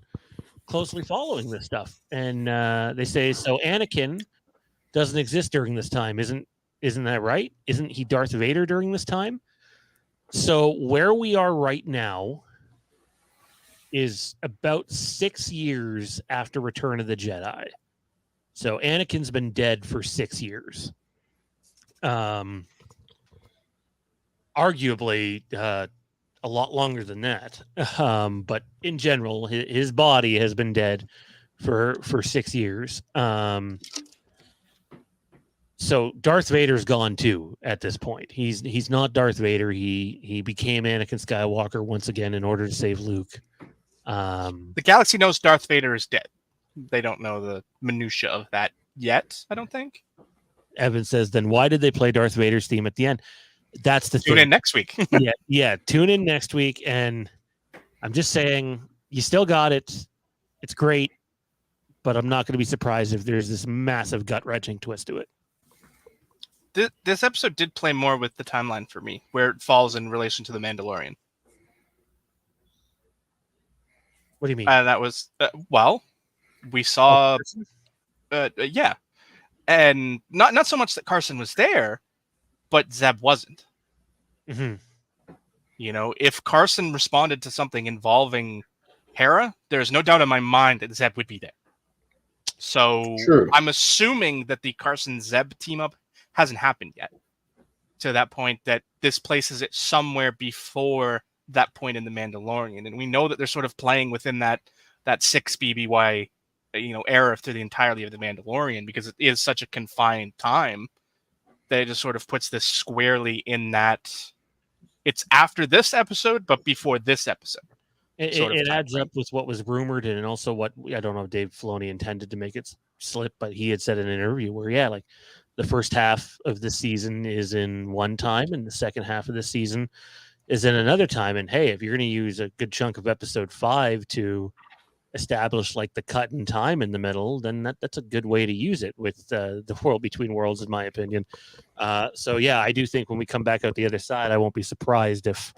closely following this stuff. And they say, so Anakin doesn't exist during this time. Isn't that right? Isn't he Darth Vader during this time? So where we are right now is about 6 years after Return of the Jedi. So Anakin's been dead for 6 years. Arguably a lot longer than that. But in general, his body has been dead for 6 years. So Darth Vader's gone too at this point. He's not Darth Vader. He became Anakin Skywalker once again in order to save Luke. The galaxy knows Darth Vader is dead. They don't know the minutia of that yet, I don't think. Evan says, then why did they play Darth Vader's theme at the end? That's the Tune thing. in next week. Yeah. Tune in next week. And I'm just saying, you still got it. It's great. But I'm not going to be surprised if there's this massive gut-wrenching twist to it. This episode did play more with the timeline for me, where it falls in relation to The Mandalorian. What do you mean? That was, we saw... yeah. And not so much that Carson was there, but Zeb wasn't. Mm-hmm. If Carson responded to something involving Hera, there's no doubt in my mind that Zeb would be there. So True. I'm assuming that the Carson-Zeb team-up hasn't happened yet. To that point that this places it somewhere before that point in The Mandalorian. And we know that they're sort of playing within that 6 BBY era through the entirety of The Mandalorian, because it is such a confined time that it just sort of puts this squarely in that it's after this episode, but before this episode. It adds up with what was rumored, and also what, I don't know if Dave Filoni intended to make it slip, but he had said in an interview where, like the first half of the season is in one time and the second half of the season is in another time. And hey, if you're going to use a good chunk of episode 5 to establish like the cut in time in the middle, then that's a good way to use it with the world between worlds, in my opinion. So yeah, I do think when we come back out the other side, I won't be surprised if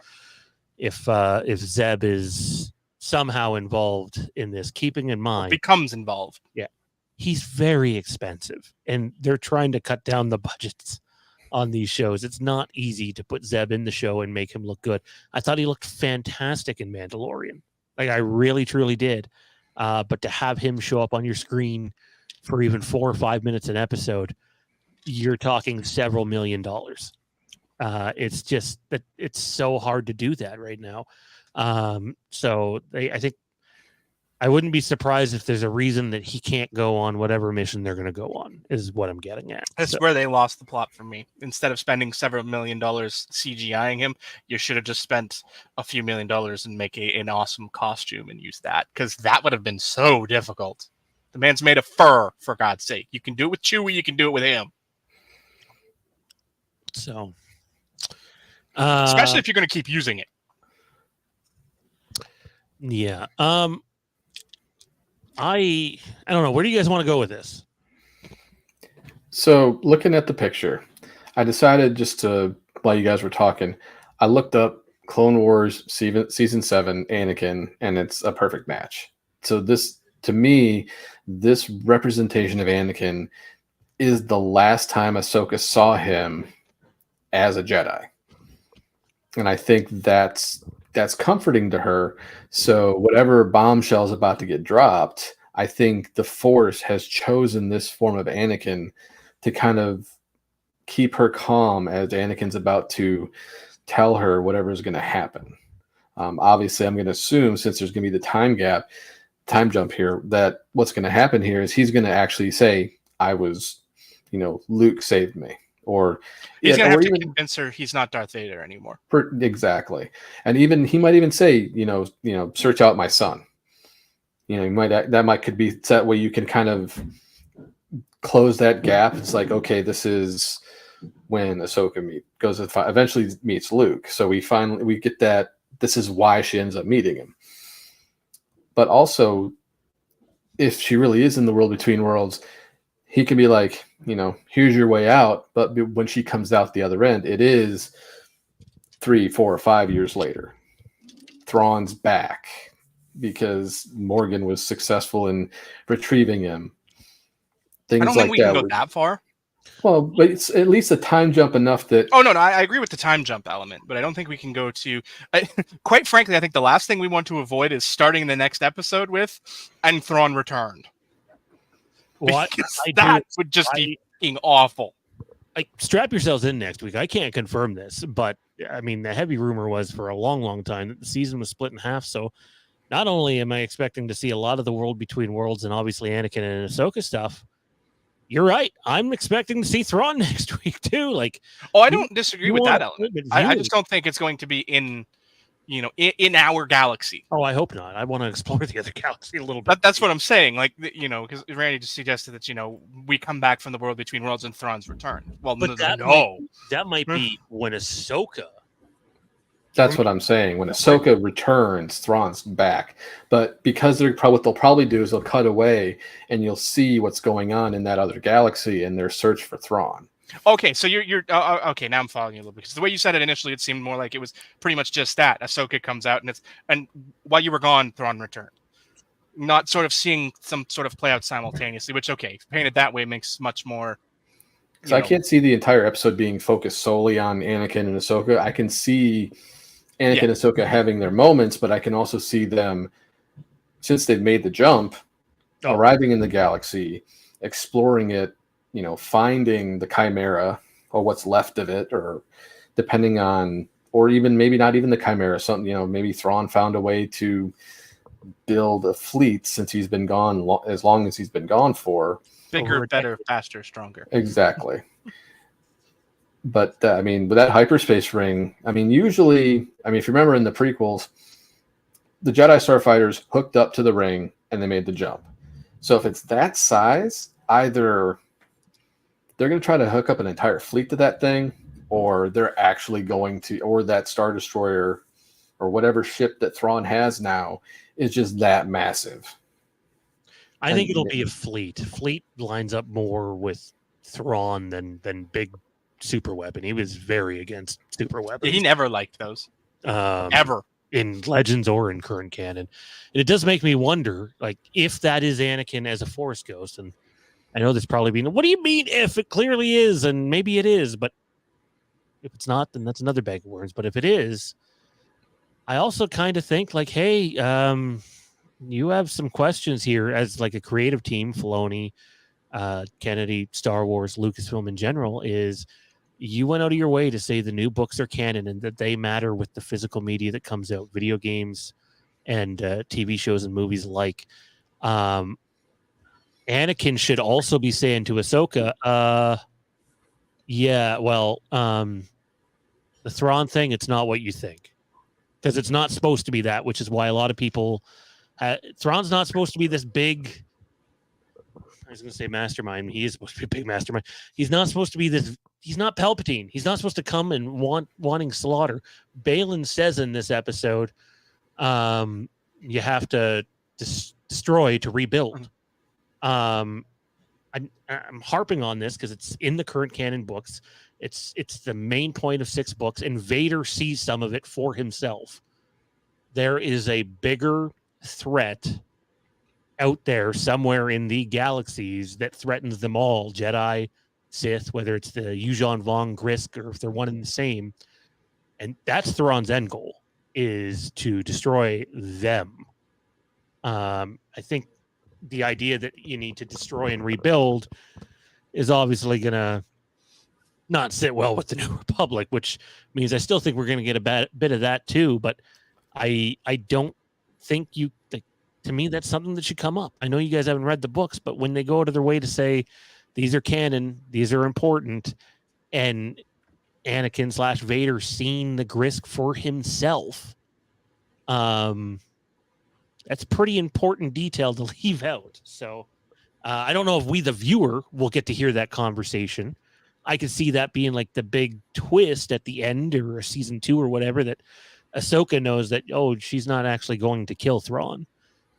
Zeb is somehow involved in this, keeping in mind becomes involved. Yeah, he's very expensive, and they're trying to cut down the budgets on these shows. It's not easy to put Zeb in the show and make him look good. I thought he looked fantastic in Mandalorian. Like, I really, truly did. But to have him show up on your screen for even 4 or 5 minutes an episode, you're talking several $1 million. It's just that it's so hard to do that right now. So I think I wouldn't be surprised if there's a reason that he can't go on whatever mission they're going to go on, is what I'm getting at. That's where they lost the plot for me. Instead of spending several $1 million CGIing him, you should have just spent a few $1 million and make an awesome costume and use that, because that would have been so difficult. The man's made of fur, for God's sake. You can do it with Chewie, you can do it with him. So, especially if you're going to keep using it. Yeah. I don't know. Where do you guys want to go with this? So, looking at the picture, I decided just to, while you guys were talking, I looked up Clone Wars season 7 Anakin, and it's a perfect match. So this, to me, this representation of Anakin is the last time Ahsoka saw him as a Jedi. And I think that's comforting to her. So whatever bombshell is about to get dropped, I think the Force has chosen this form of Anakin to kind of keep her calm as Anakin's about to tell her whatever is going to happen. Obviously, I'm going to assume, since there's going to be the time jump here, that what's going to happen here is he's going to actually say, "I was, Luke saved me," or he's going to have to even convince her he's not Darth Vader anymore. Exactly, and even he might even say, search out my son. Could be that way. You can kind of close that gap. It's like, okay, this is when Ahsoka eventually meets Luke. So we get that this is why she ends up meeting him. But also, if she really is in the world between worlds, he can be like, here's your way out. But when she comes out the other end, it is 3, 4, or 5 years later. Thrawn's back because Morgan was successful in retrieving him. I don't think we can go that far. Well, but it's at least a time jump enough that... Oh, no, I agree with the time jump element, but I don't think we can go to... quite frankly, I think the last thing we want to avoid is starting the next episode with, and Thrawn returned. What? That would just be awful. Strap yourselves in next week. I can't confirm this, but, I mean, the heavy rumor was for a long, long time that the season was split in half, so not only am I expecting to see a lot of the world between worlds and obviously Anakin and Ahsoka stuff, you're right. I'm expecting to see Thrawn next week too. I don't disagree with that element. I just don't think it's going to be in our galaxy. Oh, I hope not. I want to explore the other galaxy a little bit. That's what I'm saying. Because Randy just suggested that we come back from the world between worlds and Thrawn's return. Well, but that might be when Ahsoka. That's what I'm saying. When Ahsoka returns, Thrawn's back. But because what they'll probably do is they'll cut away and you'll see what's going on in that other galaxy in their search for Thrawn. Okay, so you're okay. Now I'm following you a little bit because the way you said it initially, it seemed more like it was pretty much just that Ahsoka comes out and while you were gone, Thrawn returned. Not sort of seeing some sort of play out simultaneously, which painted that way makes much more. So I can't see the entire episode being focused solely on Anakin and Ahsoka. I can see Anakin and Ahsoka having their moments, but I can also see them, since they've made the jump, arriving in the galaxy, exploring it, finding the Chimera or what's left of it, or depending on, or even maybe not even the Chimera, something, maybe Thrawn found a way to build a fleet since he's been gone as long as he's been gone for. Bigger, better, faster, stronger. Exactly. But with that hyperspace ring, usually, if you remember in the prequels, the Jedi starfighters hooked up to the ring and they made the jump. So if it's that size, either they're going to try to hook up an entire fleet to that thing, or they're actually going to, or that Star Destroyer or whatever ship that Thrawn has now is just that massive. I think it'll be a fleet. Fleet lines up more with Thrawn than big super weapon. He was very against super weapons. He never liked those. Ever. In Legends or in current canon. And it does make me wonder, if that is Anakin as a Force ghost. And I know there's probably been, what do you mean if it clearly is? And maybe it is, but if it's not, then that's another bag of words. But if it is, I also kind of think hey, you have some questions here as a creative team, Filoni, Kennedy, Star Wars, Lucasfilm in general, is you went out of your way to say the new books are canon and that they matter with the physical media that comes out, video games and TV shows and movies alike. Anakin should also be saying to Ahsoka, the Thrawn thing, it's not what you think. Because it's not supposed to be that, which is why a lot of people... Thrawn's not supposed to be this big... I was going to say mastermind. He is supposed to be a big mastermind. He's not supposed to be this... He's not Palpatine. He's not supposed to come and wanting slaughter. Balin says in this episode, you have to destroy to rebuild. I'm harping on this because it's in the current canon books. It's the main point of 6 books, and Vader sees some of it for himself. There is a bigger threat out there somewhere in the galaxies that threatens them all. Jedi, Sith, whether it's the Yuuzhan Vong, Grisk, or if they're one and the same. And that's Thrawn's end goal, is to destroy them. I think the idea that you need to destroy and rebuild is obviously going to not sit well with the New Republic, which means I still think we're going to get a bit of that too. But I don't think to me, that's something that should come up. I know you guys haven't read the books, but when they go out of their way to say these are canon, these are important, and Anakin / Vader seeing the Grysk for himself, that's pretty important detail to leave out. So I don't know if we, the viewer, will get to hear that conversation. I could see that being like the big twist at the end or season 2 or whatever, that Ahsoka knows that, oh, she's not actually going to kill Thrawn.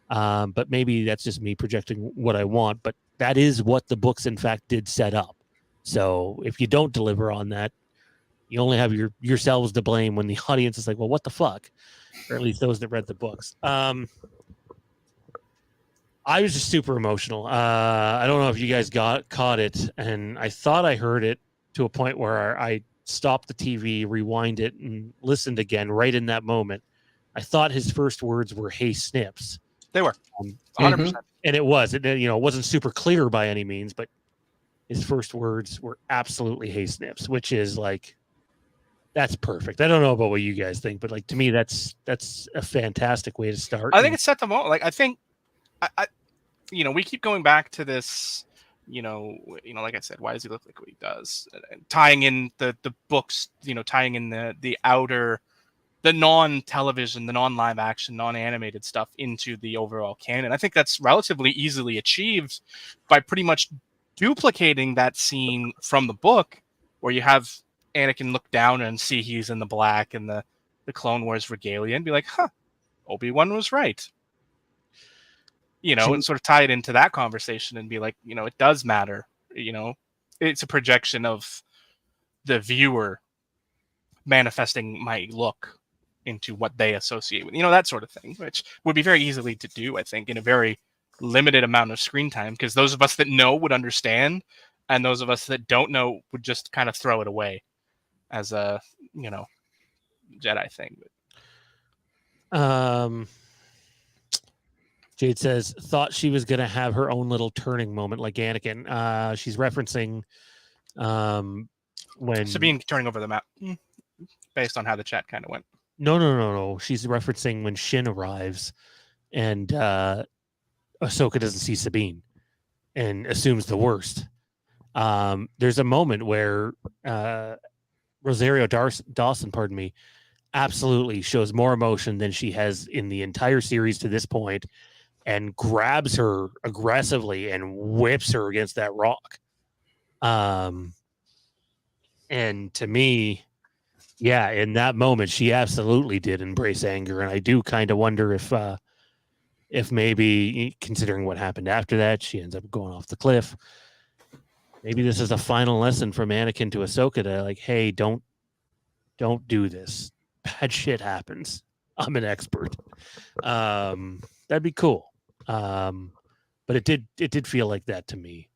But maybe that's just me projecting what I want. But that is what the books, in fact, did set up. So if you don't deliver on that, you only have yourselves to blame when the audience is like, well, what the fuck? Or at least those that read the books. I was just super emotional. I don't know if you guys caught it, and I thought I heard it to a point where I stopped the TV, rewind it, and listened again right in that moment. I thought his first words were, "Hey, Snips." They were 100%. And it was. It wasn't super clear by any means, but his first words were absolutely "Hey, Snips," which is like, that's perfect. I don't know about what you guys think, but like, to me, that's a fantastic way to start. I think it set the moment. Like, I think, we keep going back to this, like I said, why does he look like what he does? And tying in the books, tying in the outer, the non-television, the non-live action, non-animated stuff into the overall canon. I think that's relatively easily achieved by pretty much duplicating that scene from the book, where you have Anakin look down and see he's in the black and the Clone Wars regalia and be like, huh, Obi-Wan was right. And sort of tie it into that conversation and be like, it does matter. It's a projection of the viewer manifesting my look into what they associate with, that sort of thing, which would be very easily to do, I think, in a very limited amount of screen time, because those of us that know would understand, and those of us that don't know would just kind of throw it away as a, Jedi thing. Jade says, thought she was going to have her own little turning moment like Anakin. She's referencing when Sabine turning over the map, based on how the chat kind of went. No. She's referencing when Shin arrives and Ahsoka doesn't see Sabine and assumes the worst. There's a moment where Rosario Dawson, absolutely shows more emotion than she has in the entire series to this point, and grabs her aggressively and whips her against that rock. And to me, yeah, in that moment, she absolutely did embrace anger. And I do kind of wonder if maybe, considering what happened after that, she ends up going off the cliff. Maybe this is a final lesson from Anakin to Ahsoka to like, hey, don't do this. Bad shit happens. I'm an expert. That'd be cool. But it did feel like that to me.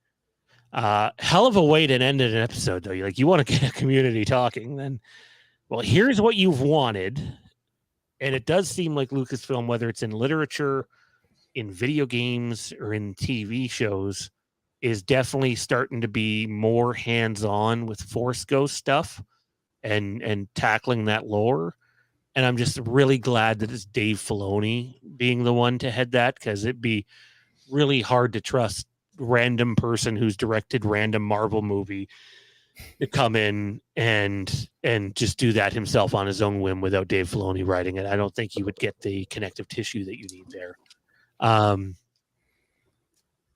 Hell of a way to end an episode, though. You want to get a community talking, then, well, here's what you've wanted. And it does seem like Lucasfilm, whether it's in literature, in video games, or in TV shows, is definitely starting to be more hands-on with Force Ghost stuff and tackling that lore. And I'm just really glad that it's Dave Filoni being the one to head that, because it'd be really hard to trust random person who's directed random Marvel movie to come in and just do that himself on his own whim without Dave Filoni writing it. I don't think he would get the connective tissue that you need there.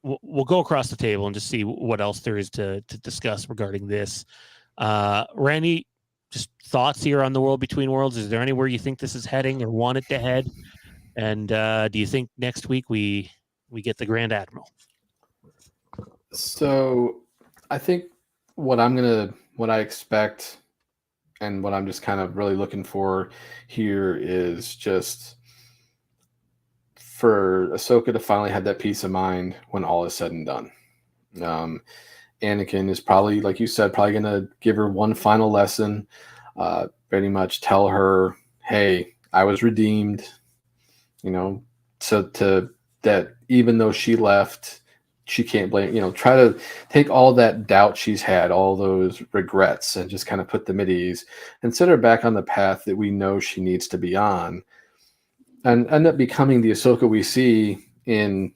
We'll go across the table and just see what else there is to discuss regarding this. Randy, just thoughts here on the World Between Worlds. Is there anywhere you think this is heading or want it to head? And do you think next week we get the Grand Admiral? So I think what I expect and what I'm just kind of really looking for here is just for Ahsoka to finally have that peace of mind when all is said and done. Anakin is probably, like you said, probably going to give her one final lesson. pretty much tell her, hey, I was redeemed, so that even though she left, she can't blame, try to take all that doubt she's had, all those regrets, and just kind of put them at ease and set her back on the path that we know she needs to be on, and end up becoming the Ahsoka we see in,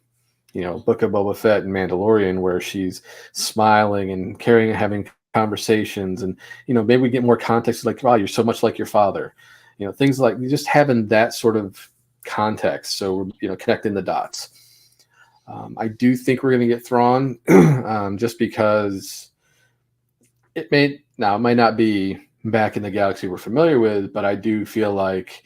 Book of Boba Fett and Mandalorian, where she's smiling and caring and having conversations, and maybe we get more context, like, wow, you're so much like your father, things like just having that sort of context, so we're connecting the dots. I do think we're going to get Thrawn, just because it might not be back in the galaxy we're familiar with, but I do feel like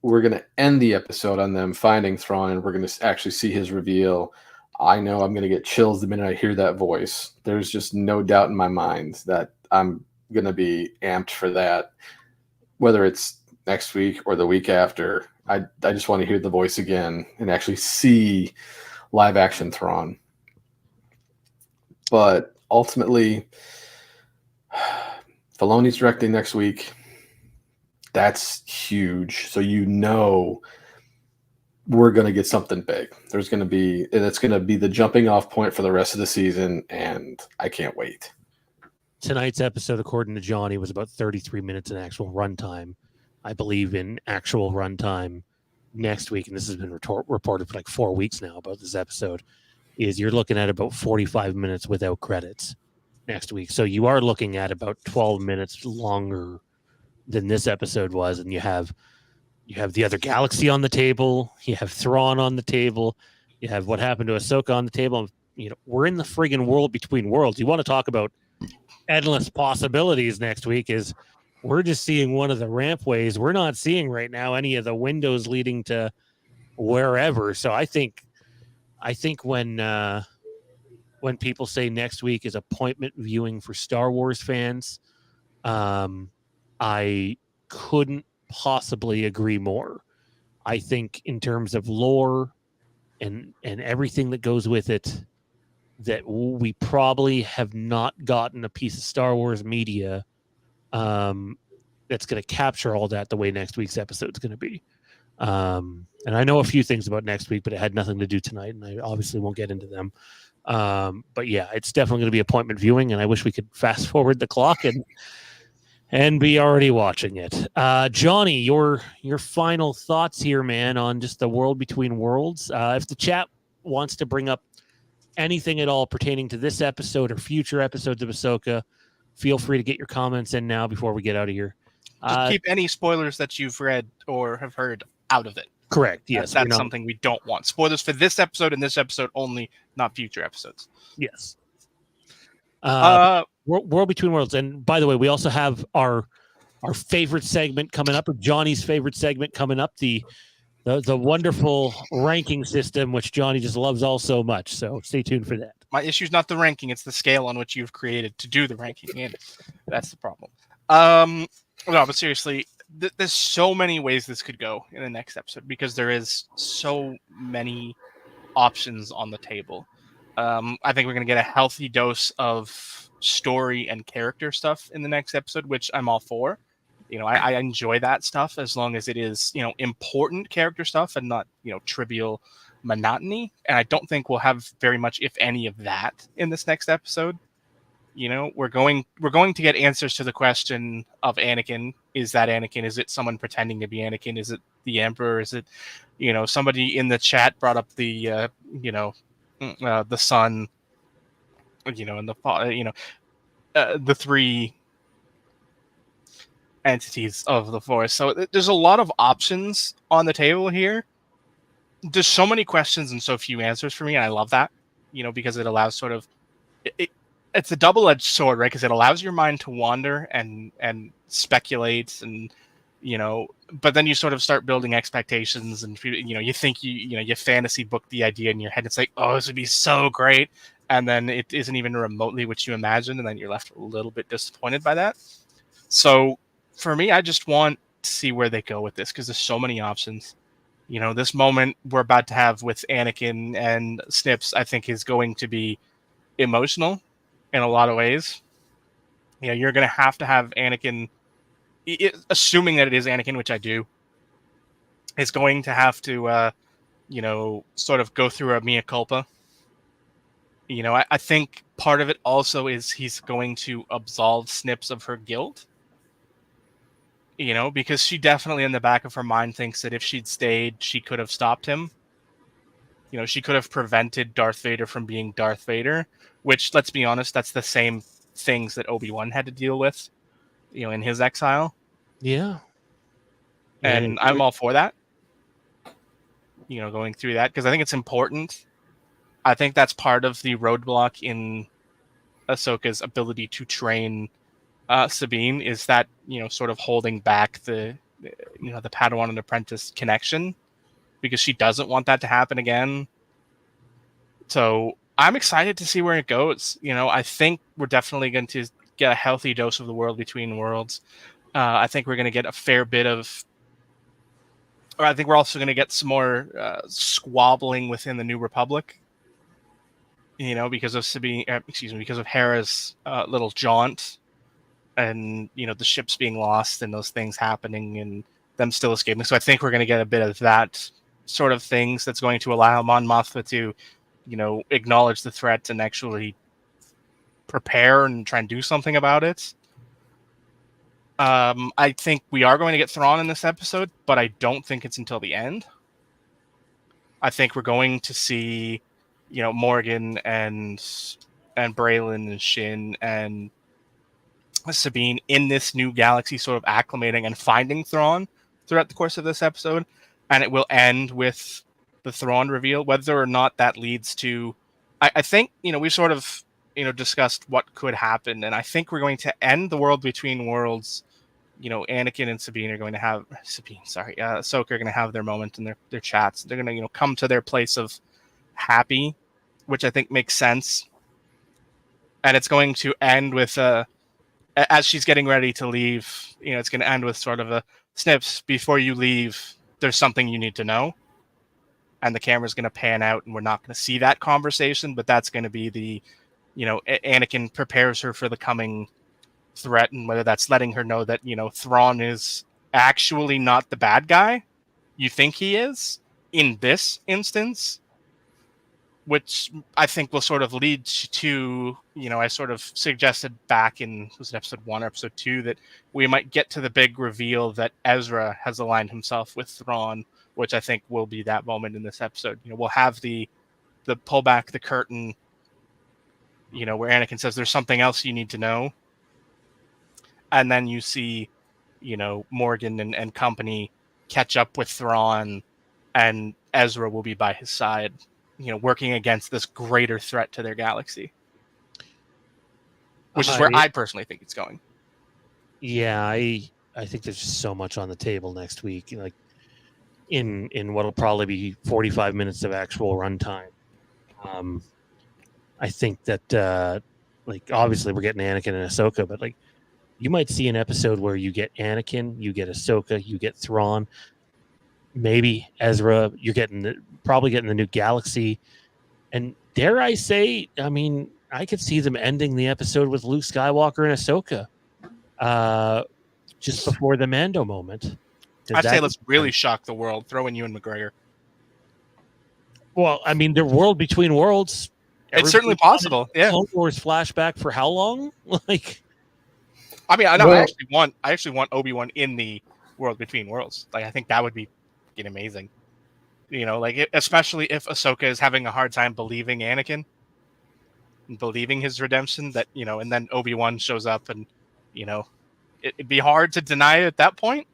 we're going to end the episode on them finding Thrawn, and we're going to actually see his reveal. I know I'm going to get chills the minute I hear that voice. There's just no doubt in my mind that I'm going to be amped for that, whether it's next week or the week after. I just want to hear the voice again and actually see live action Thrawn. But ultimately, Filoni's directing next week. That's huge. So we're going to get something big. There's going to be, and it's going to be the jumping off point for the rest of the season, and I can't wait. Tonight's episode, according to Johnny, was about 33 minutes in actual runtime. I believe in actual runtime next week, and this has been reported for like 4 weeks now about this episode, is you're looking at about 45 minutes without credits next week. So you are looking at about 12 minutes longer than this episode was, and you have the other galaxy on the table, you have Thrawn on the table, you have what happened to Ahsoka on the table. We're in the friggin' world between worlds. You want to talk about endless possibilities next week, is we're just seeing one of the rampways. We're not seeing right now any of the windows leading to wherever. So I think when people say next week is appointment viewing for Star Wars fans, I couldn't possibly agree more. I think in terms of lore and everything that goes with it, that we probably have not gotten a piece of Star Wars media that's going to capture all that the way next week's episode is going to be. And I know a few things about next week, but it had nothing to do tonight, and I obviously won't get into them. But yeah, it's definitely going to be appointment viewing, and I wish we could fast forward the clock and be already watching it. Johnny, your final thoughts here, man, on just the world between worlds. If the chat wants to bring up anything at all pertaining to this episode or future episodes of Ahsoka, feel free to get your comments in now before we get out of here. Just keep any spoilers that you've read or have heard out of it. Correct. Yes. That's something we don't want. Spoilers for this episode and this episode only, not future episodes. Yes. World Between Worlds. And by the way, we also have our favorite segment coming up, or Johnny's favorite segment coming up, the wonderful ranking system, which Johnny just loves all so much. So stay tuned for that. My issue is not the ranking, it's the scale on which you've created to do the ranking, and that's the problem. No, but seriously, there's so many ways this could go in the next episode, because there is so many options on the table. I think we're going to get a healthy dose of story and character stuff in the next episode, which I'm all for. I enjoy that stuff as long as it is, important character stuff and not, trivial monotony. And I don't think we'll have very much, if any, of that in this next episode. We're going to get answers to the question of Anakin. Is that Anakin? Is it someone pretending to be Anakin? Is it the Emperor? Is it, somebody in the chat brought up the, the son, and the father, the three entities of the Force. So there's a lot of options on the table here. There's so many questions and so few answers for me, and I love that, because it allows sort of it's a double-edged sword, right? Because it allows your mind to wander and speculate, and but then you sort of start building expectations, and you think you fantasy book the idea in your head. It's like, oh, this would be so great, and then it isn't even remotely what you imagined, and then you're left a little bit disappointed by that. So for me, I just want to see where they go with this, because there's so many options. This moment we're about to have with Anakin and Snips, I think, is going to be emotional in a lot of ways. You're going to have Anakin assuming that it is Anakin, which I do, is going to have to, sort of go through a mea culpa. I think part of it also is he's going to absolve Snips of her guilt. Because she definitely in the back of her mind thinks that if she'd stayed, she could have stopped him. She could have prevented Darth Vader from being Darth Vader, which, let's be honest, that's the same things that Obi-Wan had to deal with, in his exile. Yeah. And I'm all for that. Going through that, because I think it's important. I think that's part of the roadblock in Ahsoka's ability to train Sabine, is that, sort of holding back the Padawan and apprentice connection, because she doesn't want that to happen again. So I'm excited to see where it goes. I think we're definitely going to get a healthy dose of the world between worlds. I think we're going to get a fair bit of, or I think we're also going to get some more squabbling within the New Republic. Because of because of Hera's little jaunt, and the ships being lost and those things happening and them still escaping. So I think we're going to get a bit of that sort of things that's going to allow Mon Mothma to, acknowledge the threat and actually prepare and try and do something about it. I think we are going to get Thrawn in this episode, but I don't think it's until the end. I think we're going to see, Morgan and Braylon and Shin and Sabine in this new galaxy, sort of acclimating and finding Thrawn throughout the course of this episode, and it will end with the Thrawn reveal. Whether or not that leads to, I think we sort of discussed what could happen, and I think we're going to end the world between worlds. Anakin and Sabine are going to have Ahsoka are going to have their moment in their chats. They're going to come to their place of happy, which I think makes sense, and it's going to end with as she's getting ready to leave, it's going to end with sort of a Snips, before you leave, there's something you need to know. And the camera's going to pan out, and we're not going to see that conversation, but that's going to be the, Anakin prepares her for the coming threat, and whether that's letting her know that, Thrawn is actually not the bad guy you think he is in this instance, which I think will sort of lead to, I sort of suggested back in, was it episode 1 or episode 2, that we might get to the big reveal that Ezra has aligned himself with Thrawn, which I think will be that moment in this episode. We'll have the pull back the curtain, where Anakin says there's something else you need to know. And then you see, Morgan and company catch up with Thrawn, and Ezra will be by his side, working against this greater threat to their galaxy, which is where I personally think it's going. Yeah, I think there's just so much on the table next week, like in what'll probably be 45 minutes of actual runtime. I think that obviously we're getting Anakin and Ahsoka, but you might see an episode where you get Anakin, you get Ahsoka, you get Thrawn, maybe Ezra. You're probably getting the new galaxy, and dare I say, I mean, I could see them ending the episode with Luke Skywalker and Ahsoka, just before the Mando moment. I'd say let's really shock the world, throw in Ewan McGregor. Well, I mean, the world between worlds. It's certainly possible. Yeah. Clone Wars flashback for how long? I mean, I know. I actually want Obi-Wan in the world between worlds. I think that would be amazing. Especially if Ahsoka is having a hard time believing Anakin and believing his redemption, that and then Obi-Wan shows up, and it'd be hard to deny it at that point.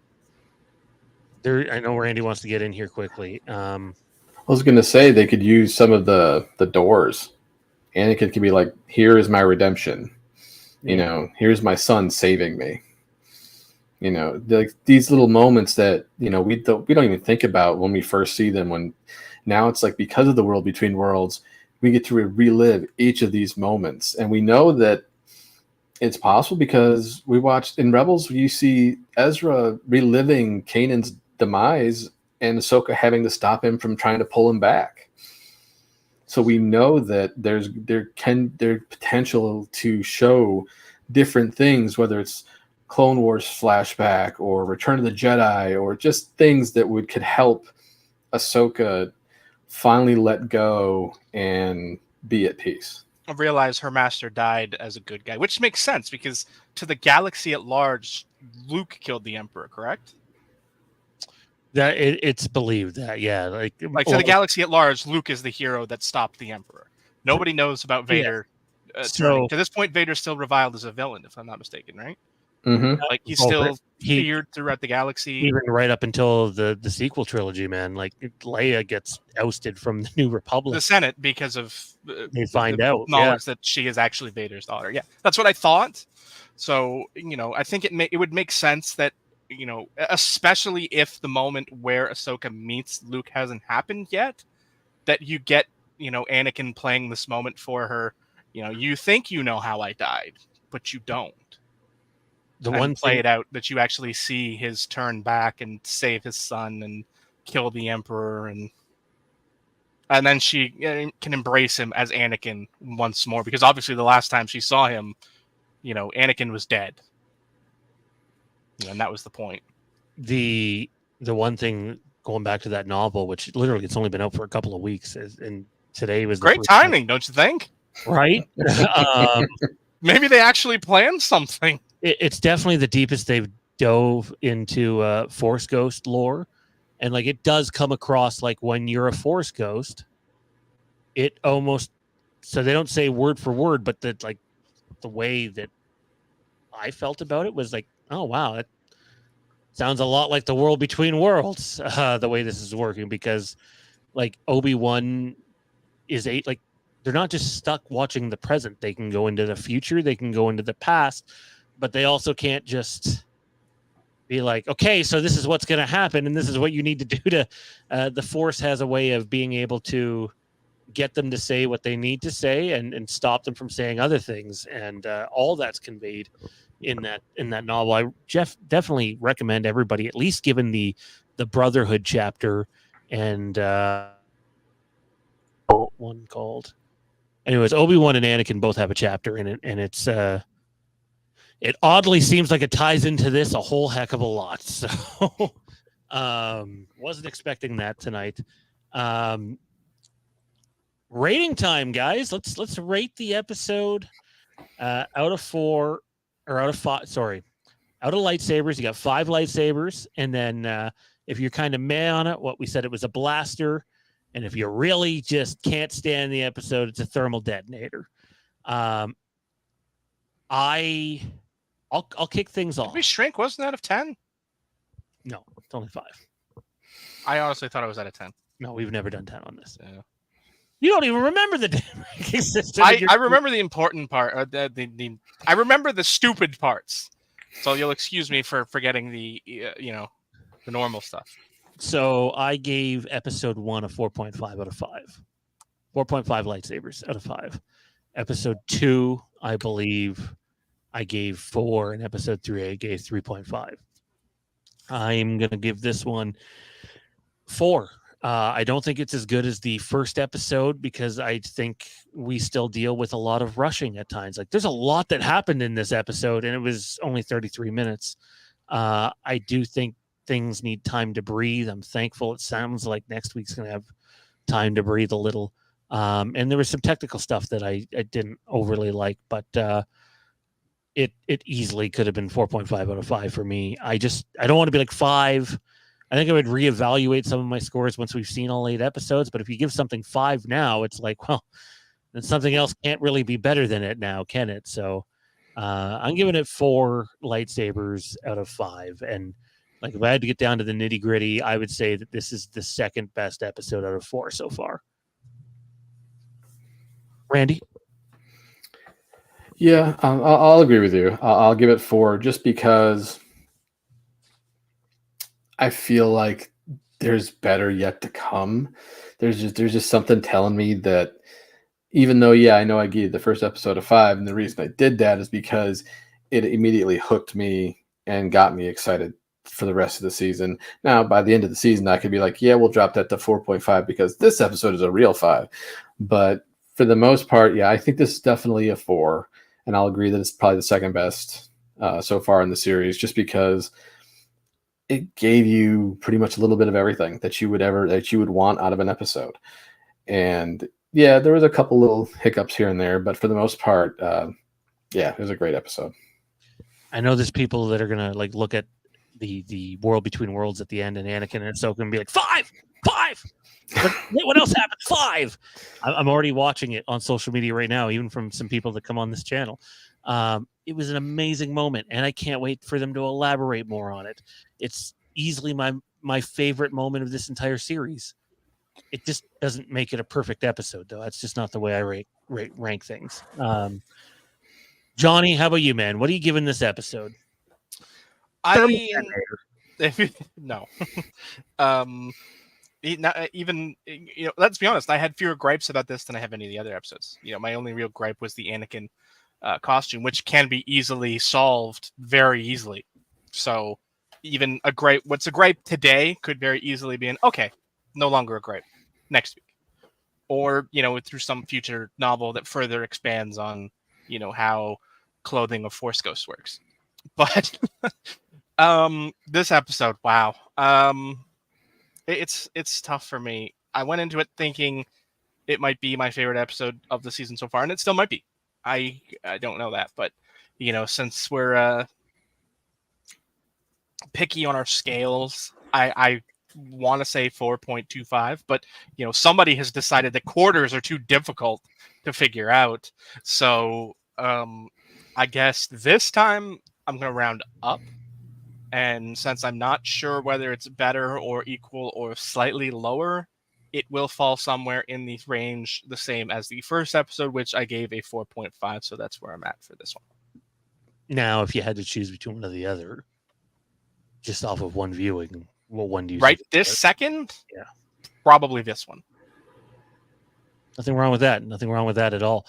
I know Randy wants to get in here quickly. I was going to say they could use some of the doors. Anakin could be like, "Here is my redemption. Here's my son saving me." These little moments that we don't even think about when we first see them. When now it's like, because of the world between worlds, we get to relive each of these moments, and we know that it's possible because we watched in Rebels. You see Ezra reliving Kanan's demise, and Ahsoka having to stop him from trying to pull him back. So we know that there's potential to show different things, whether it's Clone Wars flashback or Return of the Jedi, or just things that could help Ahsoka finally let go and be at peace. I realize her master died as a good guy, which makes sense because to the galaxy at large, Luke killed the Emperor, correct? That it's believed that, yeah, like to the galaxy at large, Luke is the hero that stopped the Emperor. Nobody knows about Vader turning. To this point, Vader's still reviled as a villain, if I'm not mistaken, right? Mm-hmm. Like he's still feared throughout the galaxy, even right up until the sequel trilogy. Man, like Leia gets ousted from the New Republic, the Senate, because of they find out knowledge that she is actually Vader's daughter. Yeah, that's what I thought. So I think it would make sense that especially if the moment where Ahsoka meets Luke hasn't happened yet, that you get Anakin playing this moment for her. You think you know how I died, but you don't. Play it out that you actually see his turn back and save his son and kill the Emperor, and then she can embrace him as Anakin once more, because obviously the last time she saw him, Anakin was dead, and that was the point. The one thing, going back to that novel, which literally it's only been out for a couple of weeks, and today was great timing, don't you think? Right? Maybe they actually planned something. It's definitely the deepest they've dove into Force Ghost lore, and like it does come across like when you're a Force Ghost, it almost, so they don't say word for word, but that like the way that I felt about it was like, oh wow, that sounds a lot like the World Between Worlds, the way this is working, because like Obi-Wan is like they're not just stuck watching the present. They can go into the future, they can go into the past, but they also can't just be like, okay, so this is what's going to happen, and this is what you need to do to. The Force has a way of being able to get them to say what they need to say, and stop them from saying other things, and all that's conveyed in that novel. I definitely recommend everybody at least given the Brotherhood chapter, and one called. Anyways, Obi-Wan and Anakin both have a chapter in it, and it's it oddly seems like it ties into this a whole heck of a lot. So wasn't expecting that tonight. Rating time, guys. Let's rate the episode out of 4, or out of 5. Sorry, out of lightsabers. You got 5 lightsabers, and then if you're kind of meh on it, what we said, it was a blaster, and if you really just can't stand the episode, it's a thermal detonator. I'll kick things off. Did we shrink? Wasn't that out of 10? No, it's only 5. I honestly thought it was out of 10. No, we've never done 10 on this. Yeah. You don't even remember the damn ranking system. I remember the important part. I remember the stupid parts. So you'll excuse me for forgetting the the normal stuff. So I gave episode 1 a 4.5 out of 5. 4.5 lightsabers out of 5. Episode 2, I believe I gave 4, and episode 3 I gave 3.5. I'm gonna give this one 4. I don't think it's as good as the first episode, because I think we still deal with a lot of rushing at times. Like there's a lot that happened in this episode, and it was only 33 minutes. I do think things need time to breathe. I'm thankful it sounds like next week's going to have time to breathe a little. And there was some technical stuff that I didn't overly like, but it easily could have been 4.5 out of 5 for me. I don't want to be like 5. I think I would reevaluate some of my scores once we've seen all 8 episodes. But if you give something 5 now, it's like, well, then something else can't really be better than it now, can it? So I'm giving it 4 lightsabers out of 5. And like if I had to get down to the nitty gritty, I would say that this is the second best episode out of 4 so far. Randy? Yeah, I'll agree with you. I'll give it 4 just because I feel like there's better yet to come. There's just something telling me that even though, I know I gave the first episode a 5, and the reason I did that is because it immediately hooked me and got me excited for the rest of the season. Now, by the end of the season, I could be like, we'll drop that to 4.5 because this episode is a real 5. But for the most part, I think this is definitely a 4, and I'll agree that it's probably the second best so far in the series, just because it gave you pretty much a little bit of everything that you would want out of an episode. And yeah, there was a couple little hiccups here and there, but for the most part, yeah, it was a great episode. I know there's people that are gonna like look at the world between worlds at the end and Anakin and Ahsoka and be like, five. What else happened? 5. I'm already watching it on social media right now, even from some people that come on this channel. It was an amazing moment, and I can't wait for them to elaborate more on it. It's easily my favorite moment of this entire series. It just doesn't make it a perfect episode, though. That's just not the way I rank things. Johnny, how about you, man? What are you giving this episode? No. Even, let's be honest, I had fewer gripes about this than I have any of the other episodes. My only real gripe was the Anakin costume, which can be easily solved very easily. So even what's a gripe today could very easily be no longer a gripe next week. Or, through some future novel that further expands on, how clothing of Force Ghosts works. But this episode, wow. It's tough for me. I went into it thinking it might be my favorite episode of the season so far, and it still might be. I don't know that, but since we're picky on our scales, I want to say 4.25, but somebody has decided that quarters are too difficult to figure out. So I guess this time I'm going to round up. And since I'm not sure whether it's better or equal or slightly lower, it will fall somewhere in the range the same as the first episode, which I gave a 4.5. So that's where I'm at for this one. Now, if you had to choose between one or the other, just off of one viewing, what one do you right this second? Yeah, probably this one. Nothing wrong with that. Nothing wrong with that at all.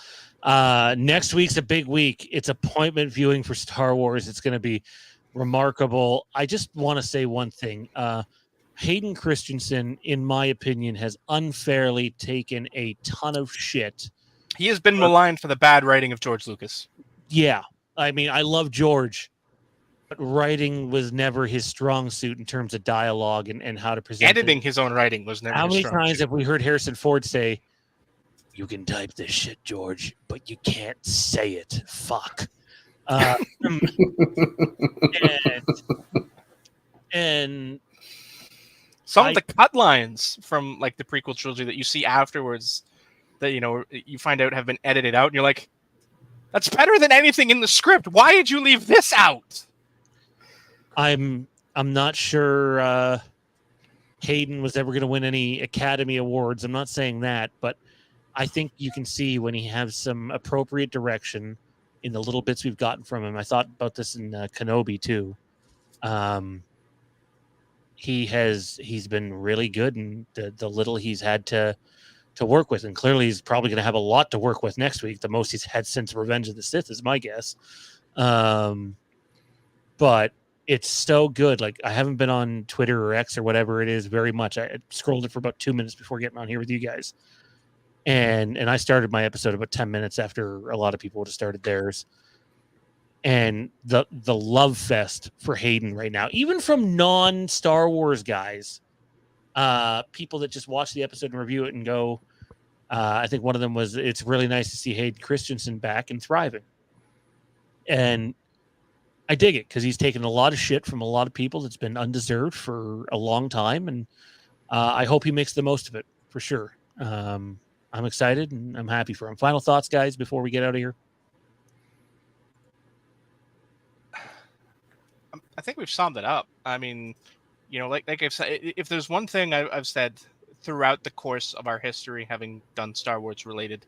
Next week's a big week. It's appointment viewing for Star Wars. It's going to be remarkable. I just want to say one thing. Hayden Christensen, in my opinion, has unfairly taken a ton of shit. He has been maligned for the bad writing of George Lucas. Yeah. I mean, I love George, but writing was never his strong suit in terms of dialogue and how to present Editing it. his own writing was never How his many strong times suit. have we heard Harrison Ford say, "You can type this shit, George, but you can't say it. Fuck." And some of the cut lines from like the prequel trilogy that you see afterwards that you find out have been edited out, and you're like, that's better than anything in the script. Why did you leave this out? I'm not sure Hayden was ever going to win any Academy Awards. I'm not saying that, but I think you can see when he has some appropriate direction in the little bits we've gotten from him. I thought about this in Kenobi too. He's been really good in the little he's had to work with, and clearly he's probably going to have a lot to work with next week. The most he's had since Revenge of the Sith is my guess. But it's so good. Like, I haven't been on Twitter or X or whatever it is very much. I scrolled it for about 2 minutes before getting on here with you guys. And I started my episode about 10 minutes after a lot of people would have started theirs. And the love fest for Hayden right now, even from non-Star Wars guys, people that just watch the episode and review it and go, I think one of them was, it's really nice to see Hayden Christensen back and thriving. And I dig it because he's taken a lot of shit from a lot of people that's been undeserved for a long time. And I hope he makes the most of it for sure. I'm excited and I'm happy for him. Final thoughts, guys, before we get out of here. I think we've summed it up. I mean, like I've said, if there's one thing I've said throughout the course of our history, having done Star Wars related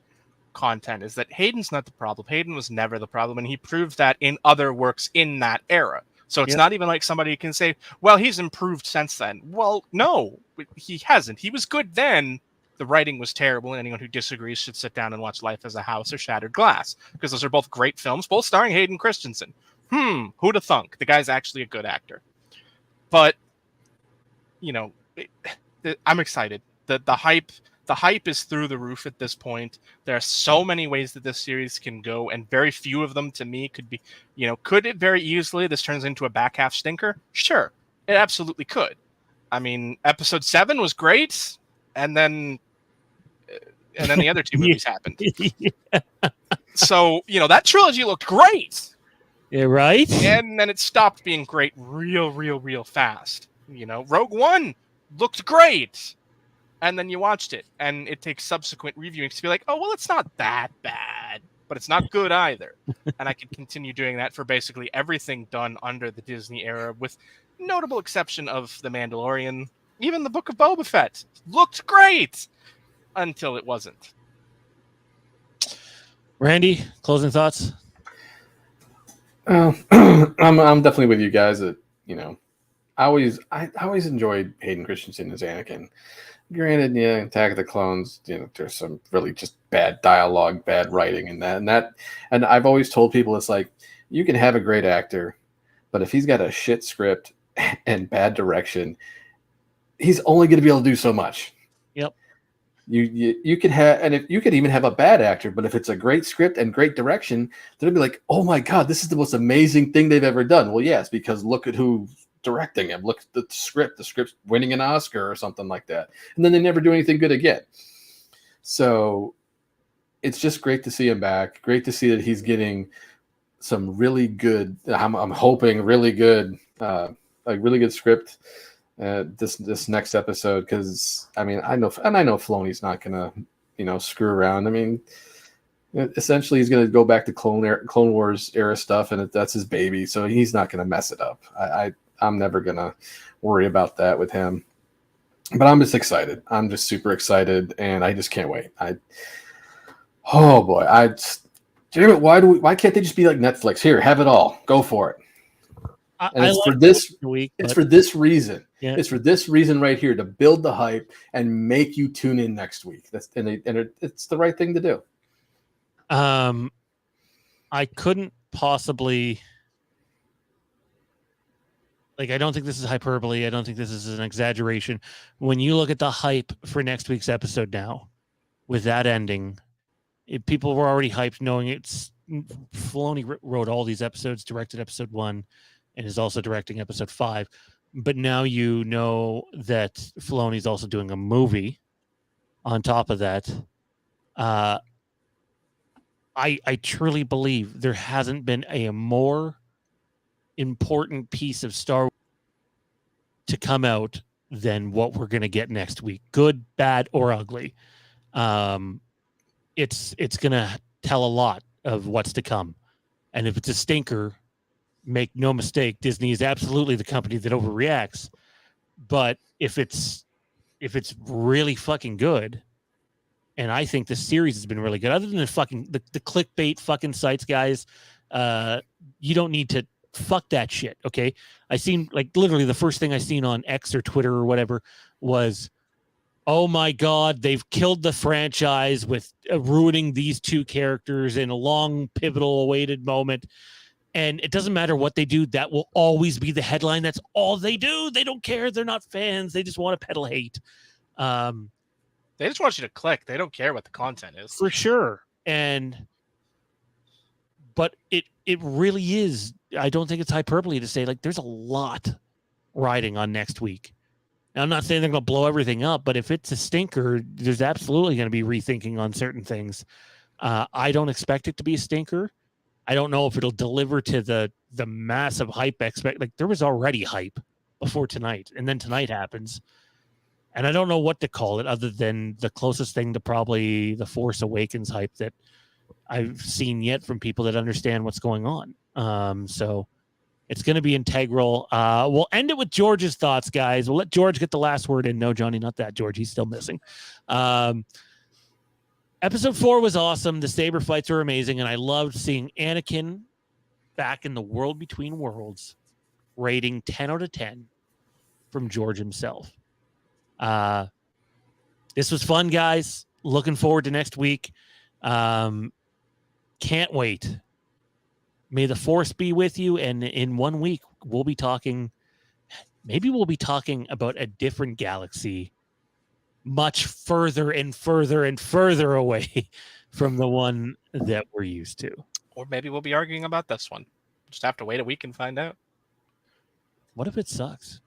content, is that Hayden's not the problem. Hayden was never the problem, and he proved that in other works in that era. So it's not even like somebody can say, well, he's improved since then. Well, no, he hasn't. He was good then. The writing was terrible, and anyone who disagrees should sit down and watch Life as a House or Shattered Glass, because those are both great films, both starring Hayden Christensen. Who'd have thunk? The guy's actually a good actor. But, I'm excited. The hype The hype is through the roof at this point. There are so many ways that this series can go, and very few of them to me could be, could it very easily this turns into a back half stinker? Sure, it absolutely could. I mean, episode 7 was great, and then the other 2 movies happened. So, that trilogy looked great. Yeah, right? And then it stopped being great real fast. Rogue One looked great. And then you watched it, and it takes subsequent reviewings to be like, oh, well, it's not that bad, but it's not good either. And I could continue doing that for basically everything done under the Disney era, with notable exception of The Mandalorian. Even the Book of Boba Fett looked great until it wasn't. Randy, closing thoughts? I'm definitely with you guys that, I always enjoyed Hayden Christensen as Anakin. Granted, Attack of the Clones, there's some really just bad dialogue, bad writing in that. And I've always told people, it's like, you can have a great actor, but if he's got a shit script and bad direction, he's only going to be able to do so much. Yep. You can have, and if you could even have a bad actor, but if it's a great script and great direction, they'll be like, oh my God, this is the most amazing thing they've ever done. Well, yes, because look at who's directing him. Look at the script's winning an Oscar or something like that. And then they never do anything good again. So it's just great to see him back. Great to see that he's getting some really good, I'm hoping really good, really good script this next episode. Cause I know Filoni's not gonna, screw around. I mean, essentially he's going to go back to Clone Wars era stuff, and that's his baby. So he's not going to mess it up. I'm never going to worry about that with him. But I'm just excited. I'm just super excited, and I just can't wait. Oh boy, damn it! Why can't they just be like Netflix? Here, have it all. Go for it. It's for this reason. Yeah. It's for this reason right here, to build the hype and make you tune in next week. It's the right thing to do. I couldn't possibly. I don't think this is hyperbole. I don't think this is an exaggeration. When you look at the hype for next week's episode now, with that ending, people were already hyped knowing it's Filoni wrote all these episodes, directed episode 1, and is also directing episode 5. But now you know that Filoni's also doing a movie on top of that. I truly believe there hasn't been a more important piece of Star Wars to come out than what we're going to get next week, good, bad, or ugly. It's going to tell a lot of what's to come. And if it's a stinker, make no mistake, Disney is absolutely the company that overreacts. But if it's really fucking good, and I think this series has been really good, other than the clickbait fucking sites, guys, you don't need to fuck that shit. Okay. I seen literally the first thing I seen on X or Twitter or whatever was, oh my God, they've killed the franchise with ruining these 2 characters in a long, pivotal, awaited moment. And it doesn't matter what they do. That will always be the headline. That's all they do. They don't care. They're not fans. They just want to peddle hate. They just want you to click. They don't care what the content is. For sure. But it really is. I don't think it's hyperbole to say there's a lot riding on next week. Now, I'm not saying they're going to blow everything up, but if it's a stinker, there's absolutely going to be rethinking on certain things. I don't expect it to be a stinker. I don't know if it'll deliver to the massive hype there was already hype before tonight, and then tonight happens. And I don't know what to call it other than the closest thing to probably the Force Awakens hype that I've seen yet from people that understand what's going on. So it's going to be integral. We'll end it with George's thoughts, guys. We'll let George get the last word in. No, Johnny, not that George. He's still missing. Episode 4 was awesome. The saber fights were amazing, and I loved seeing Anakin back in the world between worlds, rating 10 out of 10 from George himself. This was fun, guys. Looking forward to next week. Can't wait. May the Force be with you, and in 1 week, we'll be talking about a different galaxy much further and further and further away from the one that we're used to. Or maybe we'll be arguing about this one. Just have to wait a week and find out. What if it sucks?